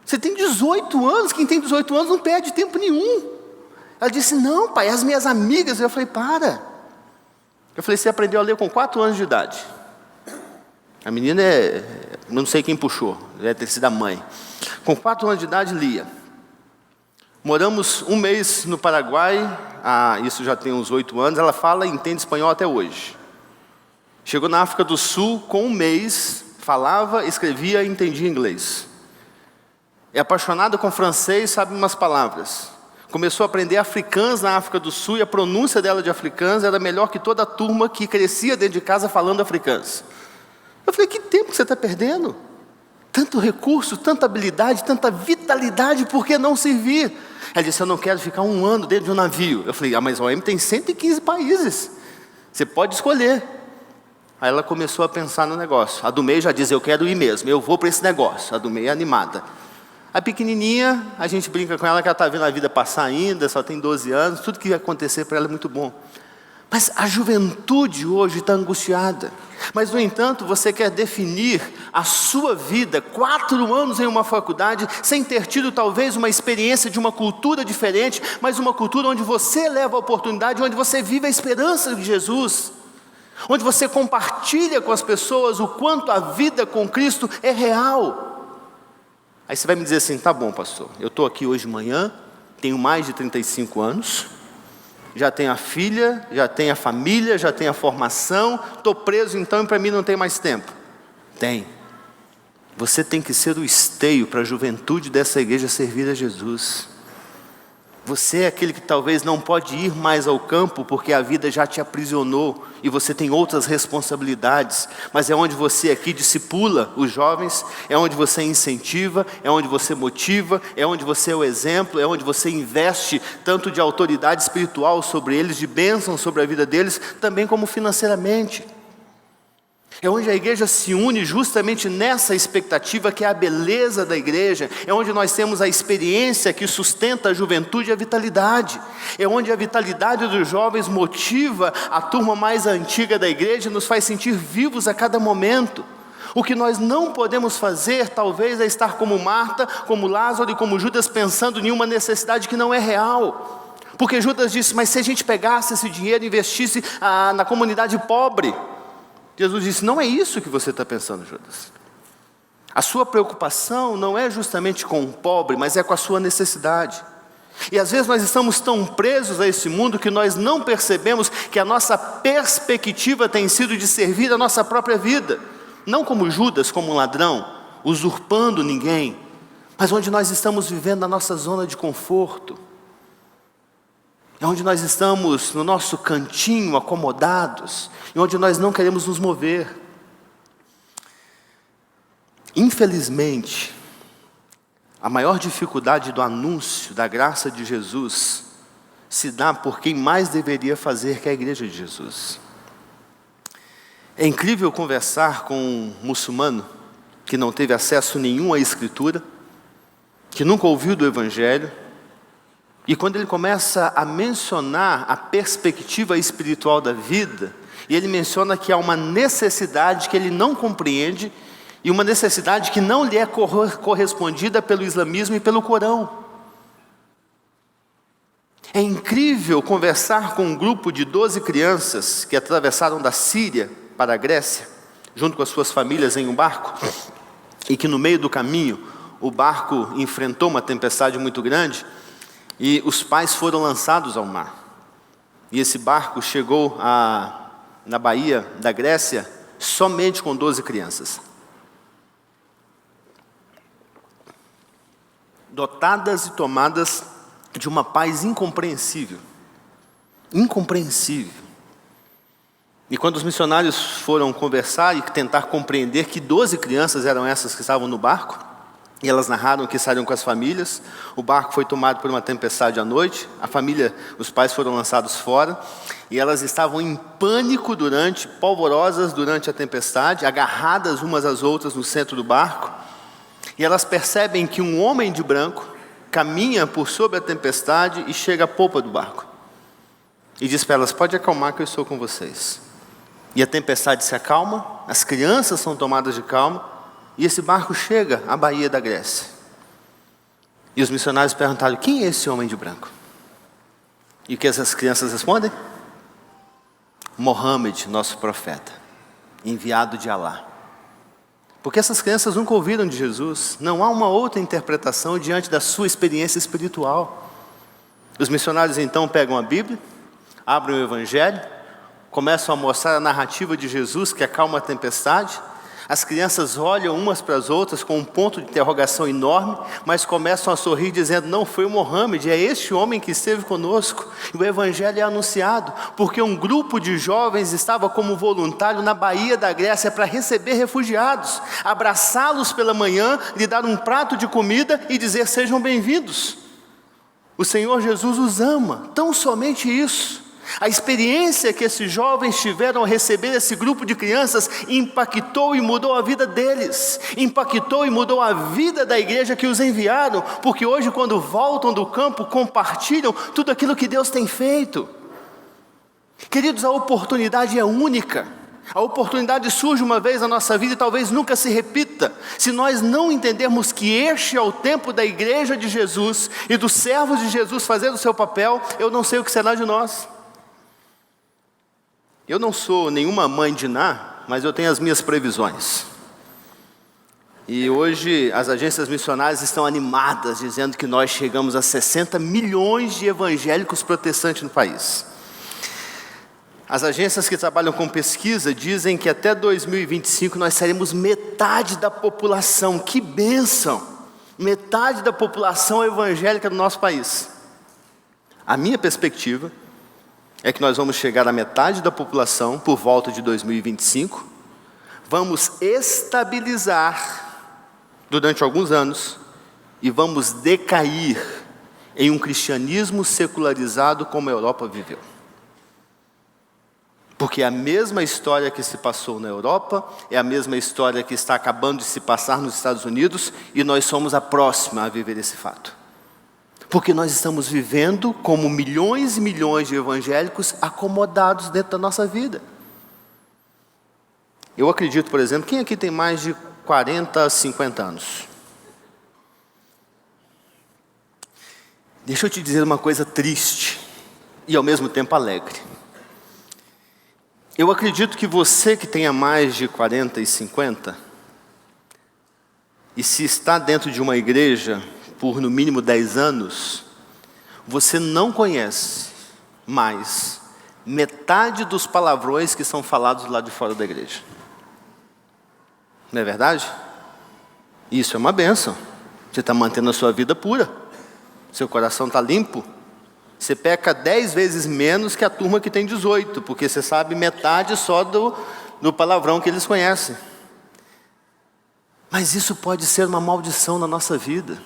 Você tem 18 anos, quem tem 18 anos não perde tempo nenhum. Ela disse, não, pai, as minhas amigas. Eu falei, para. Eu falei, você aprendeu a ler com 4 anos de idade. A menina é não sei quem puxou, deve ter sido a mãe. Com 4 anos de idade, lia. Moramos um mês no Paraguai, isso já tem uns 8 anos, ela fala e entende espanhol até hoje. Chegou na África do Sul, com um mês, falava, escrevia e entendia inglês. É apaixonada com francês, sabe umas palavras. Começou a aprender africâns na África do Sul, e a pronúncia dela de africâns era melhor que toda a turma que crescia dentro de casa falando africâns. Eu falei, que tempo que você está perdendo? Tanto recurso, tanta habilidade, tanta vitalidade, por que não servir? Ela disse, eu não quero ficar 1 ano dentro de um navio. Eu falei, mas a OM tem 115 países, você pode escolher. Aí ela começou a pensar no negócio. A do meio já diz, eu quero ir mesmo, eu vou para esse negócio. A do meio é animada. A pequenininha, a gente brinca com ela que ela está vendo a vida passar ainda, só tem 12 anos, tudo que ia acontecer para ela é muito bom. Mas a juventude hoje está angustiada. Mas, no entanto, você quer definir a sua vida 4 anos em uma faculdade, sem ter tido talvez uma experiência de uma cultura diferente, mas uma cultura onde você leva a oportunidade, onde você vive a esperança de Jesus, onde você compartilha com as pessoas o quanto a vida com Cristo é real. Aí você vai me dizer assim, tá bom, pastor, eu estou aqui hoje de manhã, tenho mais de 35 anos, já tenho a filha, já tenho a família, já tenho a formação, estou preso então e para mim não tem mais tempo. Tem. Você tem que ser o esteio para a juventude dessa igreja servir a Jesus. Você é aquele que talvez não pode ir mais ao campo porque a vida já te aprisionou e você tem outras responsabilidades, mas é onde você aqui discipula os jovens, é onde você incentiva, é onde você motiva, é onde você é o exemplo, é onde você investe tanto de autoridade espiritual sobre eles, de bênção sobre a vida deles, também como financeiramente. É onde a igreja se une justamente nessa expectativa que é a beleza da igreja. É onde nós temos a experiência que sustenta a juventude e a vitalidade. É onde a vitalidade dos jovens motiva a turma mais antiga da igreja e nos faz sentir vivos a cada momento. O que nós não podemos fazer, talvez, é estar como Marta, como Lázaro e como Judas, pensando em uma necessidade que não é real. Porque Judas disse, mas se a gente pegasse esse dinheiro e investisse na comunidade pobre... Jesus disse, não é isso que você está pensando, Judas. A sua preocupação não é justamente com o pobre, mas é com a sua necessidade. E às vezes nós estamos tão presos a esse mundo que nós não percebemos que a nossa perspectiva tem sido de servir a nossa própria vida. Não como Judas, como um ladrão, usurpando ninguém, mas onde nós estamos vivendo na nossa zona de conforto. É onde nós estamos no nosso cantinho, acomodados, e onde nós não queremos nos mover. Infelizmente, a maior dificuldade do anúncio da graça de Jesus se dá por quem mais deveria fazer, que é a igreja de Jesus. É incrível conversar com um muçulmano que não teve acesso nenhum à Escritura, que nunca ouviu do Evangelho, e quando ele começa a mencionar a perspectiva espiritual da vida, e ele menciona que há uma necessidade que ele não compreende, e uma necessidade que não lhe é correspondida pelo islamismo e pelo Corão. É incrível conversar com um grupo de 12 crianças que atravessaram da Síria para a Grécia, junto com as suas famílias em um barco, e que no meio do caminho o barco enfrentou uma tempestade muito grande, e os pais foram lançados ao mar. E esse barco chegou na Baía da Grécia somente com 12 crianças. Dotadas e tomadas de uma paz incompreensível. Incompreensível. E quando os missionários foram conversar e tentar compreender que 12 crianças eram essas que estavam no barco, e elas narraram que saíram com as famílias, o barco foi tomado por uma tempestade à noite, a família, os pais foram lançados fora, e elas estavam em pânico polvorosas durante a tempestade, agarradas umas às outras no centro do barco, e elas percebem que um homem de branco caminha por sobre a tempestade e chega à polpa do barco, e diz para elas, pode acalmar que eu estou com vocês. E a tempestade se acalma, as crianças são tomadas de calma, e esse barco chega à Baía da Grécia. E os missionários perguntaram, quem é esse homem de branco? E o que essas crianças respondem? Mohammed, nosso profeta, enviado de Alá. Porque essas crianças nunca ouviram de Jesus. Não há uma outra interpretação diante da sua experiência espiritual. Os missionários então pegam a Bíblia, abrem o Evangelho, começam a mostrar a narrativa de Jesus que acalma a tempestade. As crianças olham umas para as outras com um ponto de interrogação enorme, mas começam a sorrir dizendo: não foi o Mohammed, é este homem que esteve conosco. E o Evangelho é anunciado, porque um grupo de jovens estava como voluntário na Baía da Grécia para receber refugiados, abraçá-los pela manhã, lhe dar um prato de comida e dizer: sejam bem-vindos. O Senhor Jesus os ama, tão somente isso. A experiência que esses jovens tiveram ao receber esse grupo de crianças impactou e mudou a vida deles, impactou e mudou a vida da igreja que os enviaram, porque hoje, quando voltam do campo, compartilham tudo aquilo que Deus tem feito. Queridos, a oportunidade é única. A oportunidade surge uma vez na nossa vida e talvez nunca se repita, se nós não entendermos que este é o tempo da igreja de Jesus e dos servos de Jesus fazendo o seu papel. Eu não sei o que será de nós. Eu não sou nenhuma mãe de Ná, mas eu tenho as minhas previsões. E hoje as agências missionárias estão animadas, dizendo que nós chegamos a 60 milhões de evangélicos protestantes no país. As agências que trabalham com pesquisa dizem que até 2025 nós seremos metade da população. Que bênção! Metade da população evangélica do nosso país. A minha perspectiva é que nós vamos chegar à metade da população por volta de 2025, vamos estabilizar durante alguns anos e vamos decair em um cristianismo secularizado como a Europa viveu. Porque a mesma história que se passou na Europa é a mesma história que está acabando de se passar nos Estados Unidos, e nós somos a próxima a viver esse fato. Porque nós estamos vivendo como milhões e milhões de evangélicos acomodados dentro da nossa vida. Eu acredito, por exemplo, quem aqui tem mais de 40, 50 anos? Deixa eu te dizer uma coisa triste e ao mesmo tempo alegre. Eu acredito que você que tenha mais de 40 e 50, e se está dentro de uma igreja por no mínimo 10 anos, você não conhece mais metade dos palavrões que são falados lá de fora da igreja. Não é verdade? Isso é uma bênção. Você está mantendo a sua vida pura, seu coração está limpo. Você peca 10 vezes menos que a turma que tem 18, porque você sabe metade só do palavrão que eles conhecem. Mas isso pode ser uma maldição na nossa vida,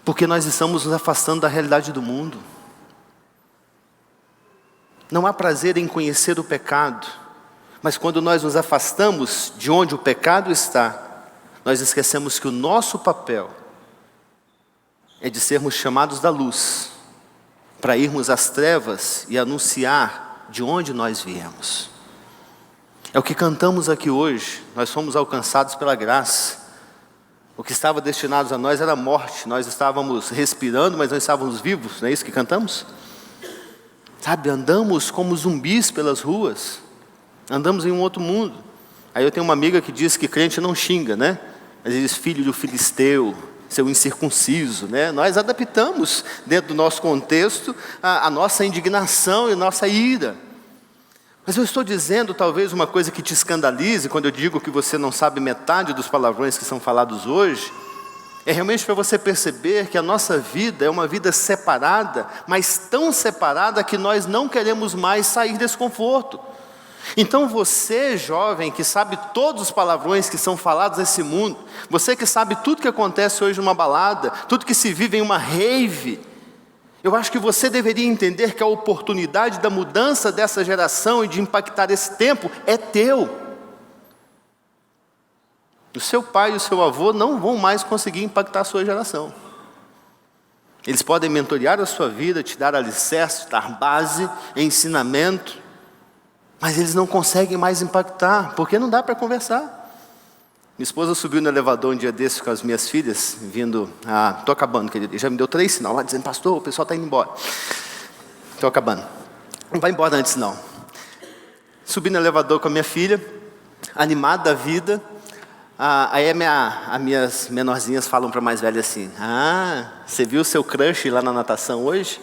porque nós estamos nos afastando da realidade do mundo. Não há prazer em conhecer o pecado, mas quando nós nos afastamos de onde o pecado está, nós esquecemos que o nosso papel é de sermos chamados da luz, para irmos às trevas e anunciar de onde nós viemos. É o que cantamos aqui hoje. Nós fomos alcançados pela graça. O que estava destinado a nós era a morte. Nós estávamos respirando, mas não estávamos vivos. Não é isso que cantamos? Sabe, andamos como zumbis pelas ruas. Andamos em um outro mundo. Aí eu tenho uma amiga que diz que crente não xinga, né? Mas diz filho do filisteu, seu incircunciso, né? Nós adaptamos dentro do nosso contexto a nossa indignação e a nossa ira. Mas eu estou dizendo talvez uma coisa que te escandalize quando eu digo que você não sabe metade dos palavrões que são falados hoje. É realmente para você perceber que a nossa vida é uma vida separada, mas tão separada que nós não queremos mais sair desse conforto. Então você, jovem, que sabe todos os palavrões que são falados nesse mundo, você que sabe tudo que acontece hoje numa balada, tudo que se vive em uma rave, eu acho que você deveria entender que a oportunidade da mudança dessa geração e de impactar esse tempo é teu. O seu pai e o seu avô não vão mais conseguir impactar a sua geração. Eles podem mentorear a sua vida, te dar alicerce, te dar base, ensinamento, mas eles não conseguem mais impactar, porque não dá para conversar. Minha esposa subiu no elevador um dia desses com as minhas filhas, vindo, estou acabando, querido, já me deu 3 sinais lá, dizendo, pastor, o pessoal está indo embora. Estou acabando. Não vai embora antes não. Subi no elevador com a minha filha, animada da vida, Aí as minhas menorzinhas falam para a mais velha assim: você viu o seu crush lá na natação hoje?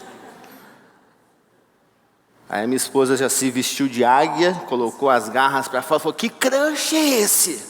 Aí a minha esposa já se vestiu de águia, colocou as garras para fora e falou: que crush é esse?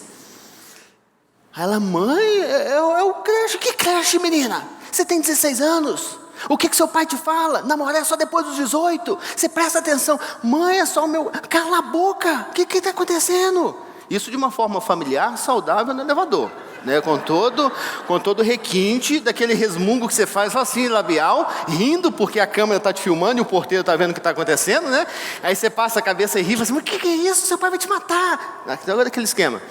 Aí ela: mãe, é o crush. Que crush, menina? Você tem 16 anos. O que seu pai te fala? Namorar é só depois dos 18. Você presta atenção. Mãe, é só o meu... Cala a boca. O que está acontecendo? Isso de uma forma familiar, saudável no elevador, né? Com todo requinte daquele resmungo que você faz assim, labial, rindo porque a câmera está te filmando e o porteiro está vendo o que está acontecendo, né? Aí você passa a cabeça e ri e fala assim: mas o que é isso? Seu pai vai te matar. Agora aquele esquema.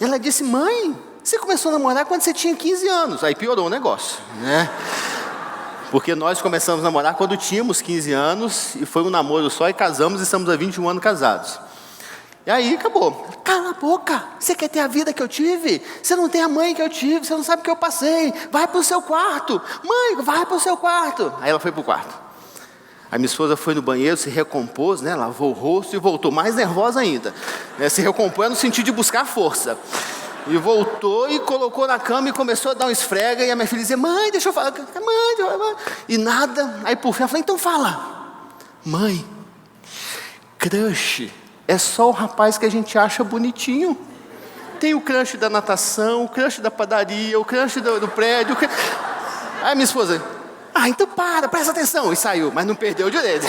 E ela disse: mãe, você começou a namorar quando você tinha 15 anos. Aí piorou o negócio, né? Porque nós começamos a namorar quando tínhamos 15 anos, e foi um namoro só, e casamos, e estamos há 21 anos casados. E aí acabou. Cala a boca, você quer ter a vida que eu tive? Você não tem a mãe que eu tive, você não sabe o que eu passei. Vai para o seu quarto. Mãe, vai para o seu quarto. Aí ela foi para o quarto. A minha esposa foi no banheiro, se recompôs, né? Lavou o rosto e voltou mais nervosa ainda, né? Se recompôs no sentido de buscar força. E voltou e colocou na cama e começou a dar um esfrega. E a minha filha dizia: mãe, deixa eu falar. Mãe. E nada. Aí por fim eu falei: então fala. Mãe, crush é só o rapaz que a gente acha bonitinho. Tem o crush da natação, o crush da padaria, o crush do prédio. Aí minha esposa: então presta atenção. E saiu, mas não perdeu o direito.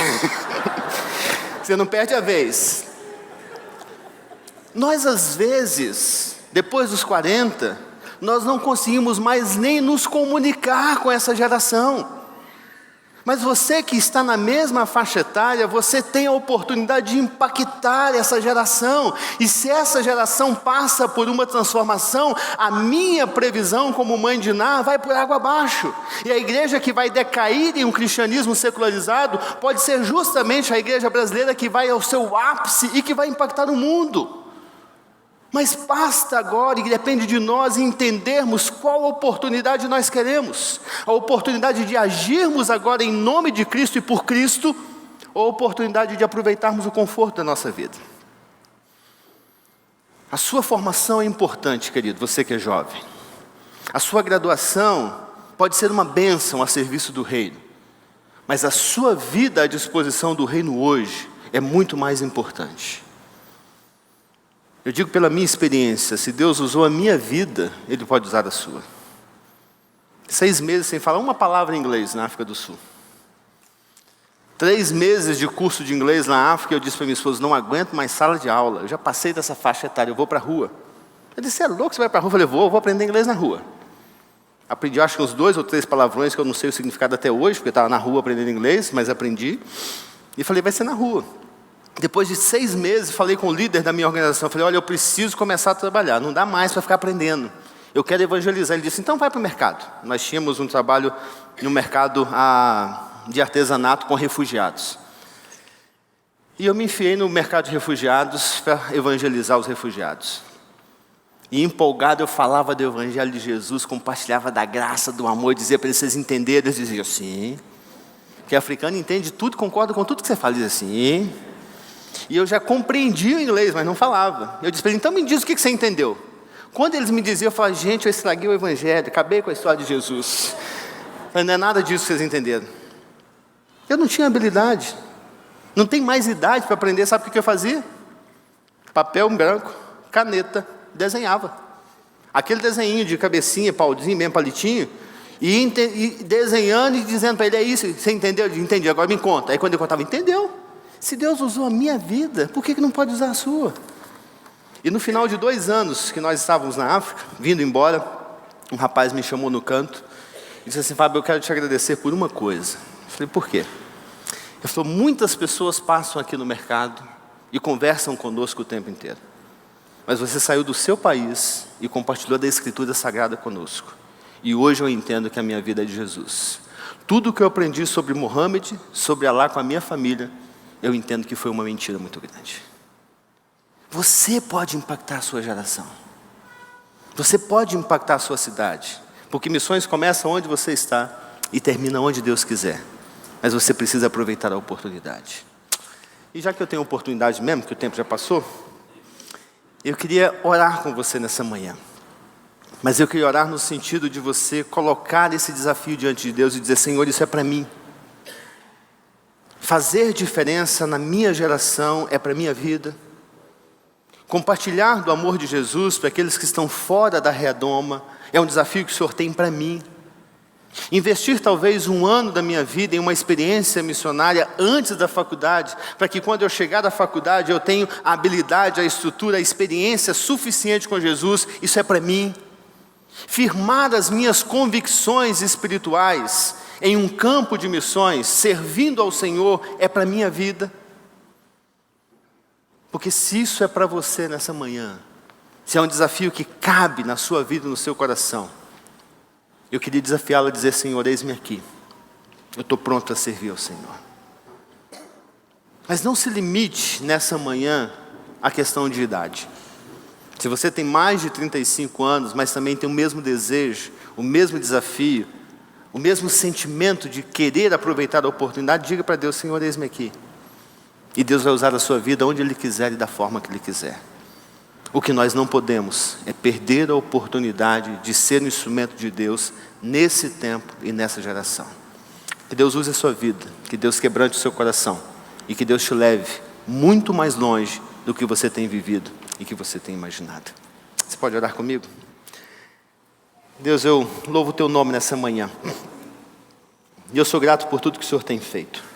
Você não perde a vez. Nós às vezes, depois dos 40, nós não conseguimos mais nem nos comunicar com essa geração. Mas você que está na mesma faixa etária, você tem a oportunidade de impactar essa geração. E se essa geração passa por uma transformação, a minha previsão como mãe de Ná vai por água abaixo. E a igreja que vai decair em um cristianismo secularizado pode ser justamente a igreja brasileira que vai ao seu ápice e que vai impactar o mundo. Mas basta agora, e depende de nós, entendermos qual oportunidade nós queremos. A oportunidade de agirmos agora em nome de Cristo e por Cristo, ou a oportunidade de aproveitarmos o conforto da nossa vida. A sua formação é importante, querido, você que é jovem. A sua graduação pode ser uma bênção a serviço do reino. Mas a sua vida à disposição do reino hoje é muito mais importante. Eu digo pela minha experiência, se Deus usou a minha vida, Ele pode usar a sua. 6 meses sem falar uma palavra em inglês na África do Sul. 3 meses de curso de inglês na África, eu disse para minha esposa: não aguento mais sala de aula, eu já passei dessa faixa etária, eu vou para a rua. Eu disse: você é louco, você vai para a rua? Eu falei: vou aprender inglês na rua. Aprendi acho que uns 2 ou 3 palavrões que eu não sei o significado até hoje, porque eu estava na rua aprendendo inglês, mas aprendi. E falei: vai ser na rua. Depois de 6 meses, falei com o líder da minha organização, falei: olha, eu preciso começar a trabalhar, não dá mais para ficar aprendendo, eu quero evangelizar. Ele disse: então vai para o mercado. Nós tínhamos um trabalho no mercado de artesanato com refugiados. E eu me enfiei no mercado de refugiados para evangelizar os refugiados. E empolgado eu falava do evangelho de Jesus, compartilhava da graça, do amor, dizia para eles: vocês entenderam? Eles diziam: sim. Porque africano entende tudo, concorda com tudo que você fala. Diz assim. E eu já compreendi o inglês, mas não falava. Eu disse para ele: então me diz o que você entendeu. Quando eles me diziam, eu falava: gente, eu estraguei o evangelho, acabei com a história de Jesus. Mas não é nada disso que vocês entenderam. Eu não tinha habilidade. Não tem mais idade para aprender. Sabe o que eu fazia? Papel branco, caneta, desenhava. Aquele desenho de cabecinha, pauzinho, mesmo palitinho. E desenhando e dizendo para ele: é isso, você entendeu? Entendi, agora me conta. Aí quando eu contava: entendeu? Se Deus usou a minha vida, por que não pode usar a sua? E no final de 2 anos que nós estávamos na África, vindo embora, um rapaz me chamou no canto e disse assim: Fábio, eu quero te agradecer por uma coisa. Eu falei: por quê? Ele falou: muitas pessoas passam aqui no mercado e conversam conosco o tempo inteiro. Mas você saiu do seu país e compartilhou da Escritura Sagrada conosco. E hoje eu entendo que a minha vida é de Jesus. Tudo o que eu aprendi sobre Mohammed, sobre Allah com a minha família, eu entendo que foi uma mentira muito grande. Você pode impactar a sua geração. Você pode impactar a sua cidade. Porque missões começam onde você está e terminam onde Deus quiser. Mas você precisa aproveitar a oportunidade. E já que eu tenho oportunidade mesmo, que o tempo já passou, Eu queria orar com você nessa manhã. Mas eu queria orar no sentido de você colocar esse desafio diante de Deus e dizer: Senhor, isso é para mim. Fazer diferença na minha geração é para a minha vida. Compartilhar do amor de Jesus para aqueles que estão fora da redoma é um desafio que o Senhor tem para mim. Investir talvez 1 ano da minha vida em uma experiência missionária antes da faculdade, para que quando eu chegar da faculdade eu tenha a habilidade, a estrutura, a experiência suficiente com Jesus, isso é para mim. Firmar as minhas convicções espirituais em um campo de missões, servindo ao Senhor, é para a minha vida. Porque se isso é para você nessa manhã, se é um desafio que cabe na sua vida, no seu coração, eu queria desafiá-lo a dizer: Senhor, eis-me aqui. Eu estou pronto a servir ao Senhor. Mas não se limite nessa manhã à questão de idade. Se você tem mais de 35 anos, mas também tem o mesmo desejo, o mesmo desafio, o mesmo sentimento de querer aproveitar a oportunidade, diga para Deus: Senhor, eis-me aqui. E Deus vai usar a sua vida onde Ele quiser e da forma que Ele quiser. O que nós não podemos é perder a oportunidade de ser um instrumento de Deus nesse tempo e nessa geração. Que Deus use a sua vida, que Deus quebrante o seu coração e que Deus te leve muito mais longe do que você tem vivido e que você tem imaginado. Você pode orar comigo? Deus, eu louvo o Teu nome nessa manhã. E eu sou grato por tudo que o Senhor tem feito.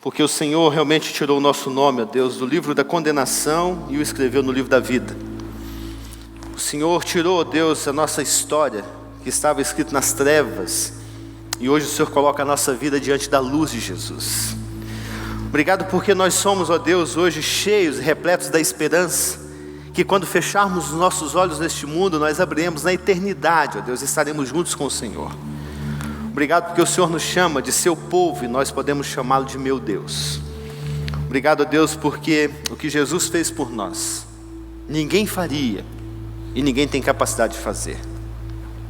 Porque o Senhor realmente tirou o nosso nome, ó Deus, do livro da condenação e o escreveu no livro da vida. O Senhor tirou, ó Deus, a nossa história, que estava escrita nas trevas, e hoje o Senhor coloca a nossa vida diante da luz de Jesus. Obrigado porque nós somos, ó Deus, hoje cheios e repletos da esperança, que quando fecharmos os nossos olhos neste mundo, nós abriremos na eternidade, ó Deus, e estaremos juntos com o Senhor. Obrigado porque o Senhor nos chama de seu povo e nós podemos chamá-lo de meu Deus. Obrigado, Deus, porque o que Jesus fez por nós, ninguém faria e ninguém tem capacidade de fazer.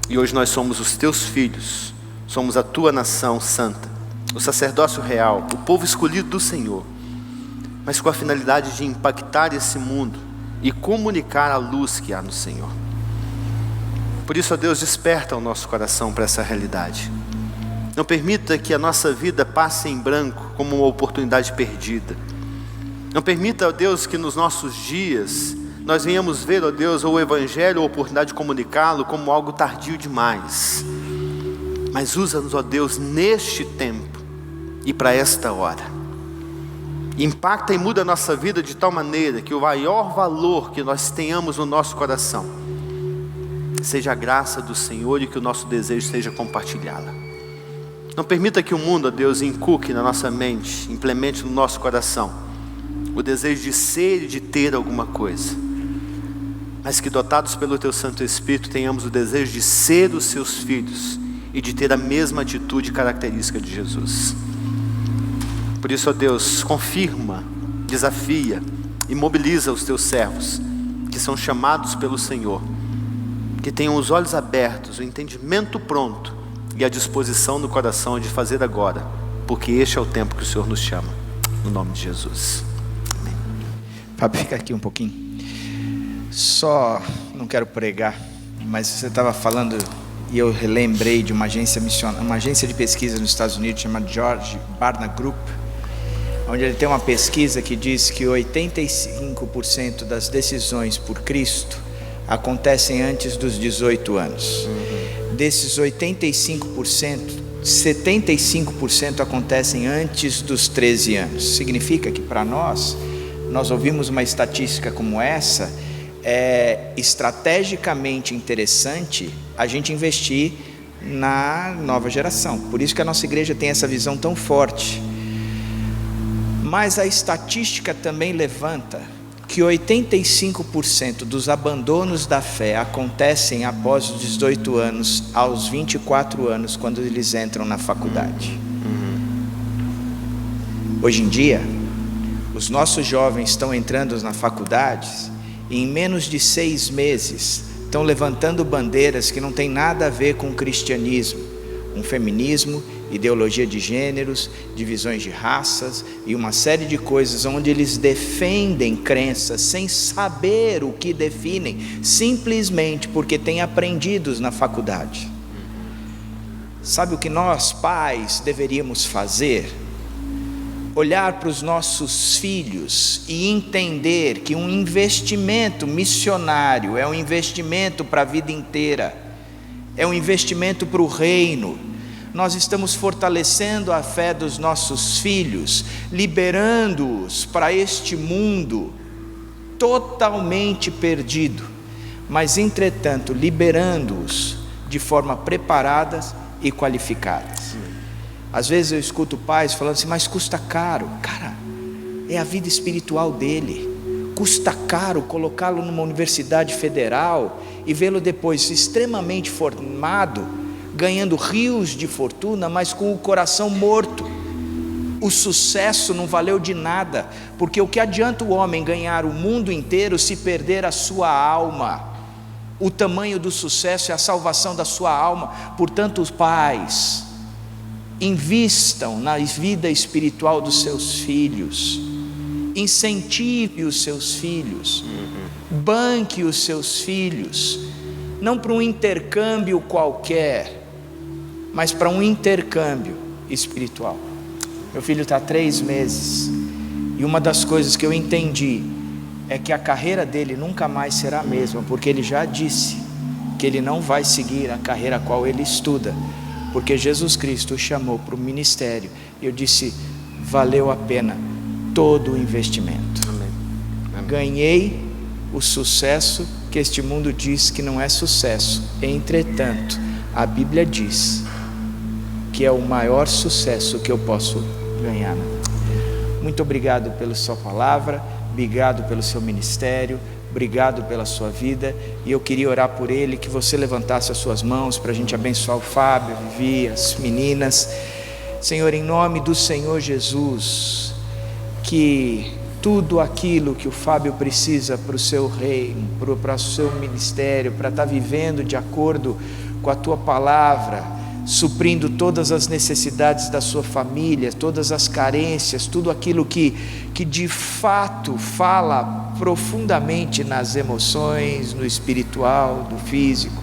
E hoje nós somos os teus filhos, somos a tua nação santa, o sacerdócio real, o povo escolhido do Senhor, mas com a finalidade de impactar esse mundo e comunicar a luz que há no Senhor. Por isso, ó Deus, desperta o nosso coração para essa realidade. Não permita que a nossa vida passe em branco como uma oportunidade perdida. Não permita, ó Deus, que nos nossos dias nós venhamos ver, ó Deus, o Evangelho, a oportunidade de comunicá-lo como algo tardio demais. Mas usa-nos, ó Deus, neste tempo e para esta hora. Impacta e muda a nossa vida de tal maneira que o maior valor que nós tenhamos no nosso coração seja a graça do Senhor e que o nosso desejo seja compartilhá-la. Não permita que o mundo, ó Deus, inculque na nossa mente, implemente no nosso coração o desejo de ser e de ter alguma coisa, mas que dotados pelo Teu Santo Espírito tenhamos o desejo de ser os Seus filhos e de ter a mesma atitude característica de Jesus. Por isso, ó Deus, confirma, desafia e mobiliza os Teus servos que são chamados pelo Senhor, que tenham os olhos abertos, o entendimento pronto e a disposição no coração de fazer agora, porque este é o tempo que o Senhor nos chama, no nome de Jesus. Amém. Fábio, fica aqui um pouquinho. Só, não quero pregar, mas você estava falando e eu relembrei de uma agência de pesquisa nos Estados Unidos chamada George Barna Group, onde ele tem uma pesquisa que diz que 85% das decisões por Cristo acontecem antes dos 18 anos. Desses 85%, 75% acontecem antes dos 13 anos. Significa que para nós ouvimos uma estatística como essa, é estrategicamente interessante a gente investir na nova geração. Por isso que a nossa igreja tem essa visão tão forte. Mas a estatística também levanta que 85% dos abandonos da fé acontecem após os 18 anos, aos 24 anos, quando eles entram na faculdade. Hoje em dia, os nossos jovens estão entrando na faculdade e em menos de 6 meses estão levantando bandeiras que não tem nada a ver com o cristianismo, um feminismo ideologia de gêneros, divisões de raças e uma série de coisas onde eles defendem crenças sem saber o que definem, simplesmente porque têm aprendido na faculdade. Sabe o que nós, pais, deveríamos fazer? Olhar para os nossos filhos e entender que um investimento missionário é um investimento para a vida inteira, é um investimento para o reino. Nós estamos fortalecendo a fé dos nossos filhos, liberando-os para este mundo totalmente perdido, mas entretanto liberando-os de forma preparada e qualificadas. Às vezes eu escuto pais falando assim, mas custa caro. Cara, é a vida espiritual dele. Custa caro colocá-lo numa universidade federal e vê-lo depois extremamente formado, ganhando rios de fortuna, mas com o coração morto. O sucesso não valeu de nada, porque o que adianta o homem ganhar o mundo inteiro se perder a sua alma? O tamanho do sucesso é a salvação da sua alma. Portanto, os pais, invistam na vida espiritual dos seus filhos, incentive os seus filhos, banque os seus filhos, não para um intercâmbio qualquer, mas para um intercâmbio espiritual. Meu filho está há 3 meses e uma das coisas que eu entendi é que a carreira dele nunca mais será a mesma, porque ele já disse que ele não vai seguir a carreira a qual ele estuda, porque Jesus Cristo o chamou para o ministério, e eu disse, valeu a pena todo o investimento. Amém. Amém. Ganhei o sucesso que este mundo diz que não é sucesso, entretanto, a Bíblia diz que é o maior sucesso que eu posso ganhar. Muito obrigado pela sua palavra, obrigado pelo seu ministério, obrigado pela sua vida, e eu queria orar por ele, que você levantasse as suas mãos para a gente abençoar o Fábio, a Vivi, as meninas. Senhor, em nome do Senhor Jesus, que tudo aquilo que o Fábio precisa para o seu reino, para o seu ministério, para estar vivendo de acordo com a tua palavra, suprindo todas as necessidades da sua família, todas as carências, tudo aquilo que de fato fala profundamente nas emoções, no espiritual, no físico,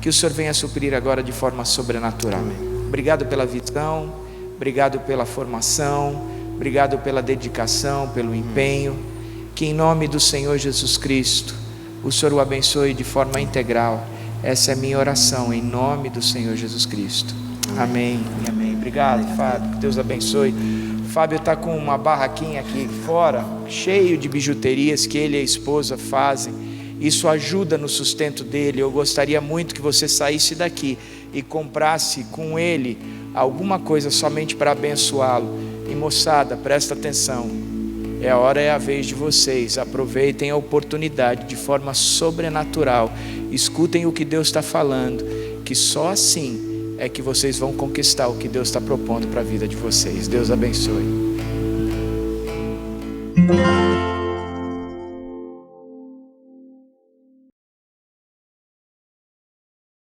que o Senhor venha suprir agora de forma sobrenatural. Obrigado pela visão, obrigado pela formação, obrigado pela dedicação, pelo empenho, que em nome do Senhor Jesus Cristo, o Senhor o abençoe de forma integral. Essa é a minha oração, em nome do Senhor Jesus Cristo. Amém e amém. Obrigado, Fábio, que Deus abençoe. O Fábio está com uma barraquinha aqui fora, cheio de bijuterias que ele e a esposa fazem. Isso ajuda no sustento dele. Eu gostaria muito que você saísse daqui e comprasse com ele alguma coisa somente para abençoá-lo. E moçada, presta atenção, é a hora, é a vez de vocês. Aproveitem a oportunidade de forma sobrenatural, escutem o que Deus está falando, que só assim é que vocês vão conquistar o que Deus está propondo para a vida de vocês. Deus abençoe.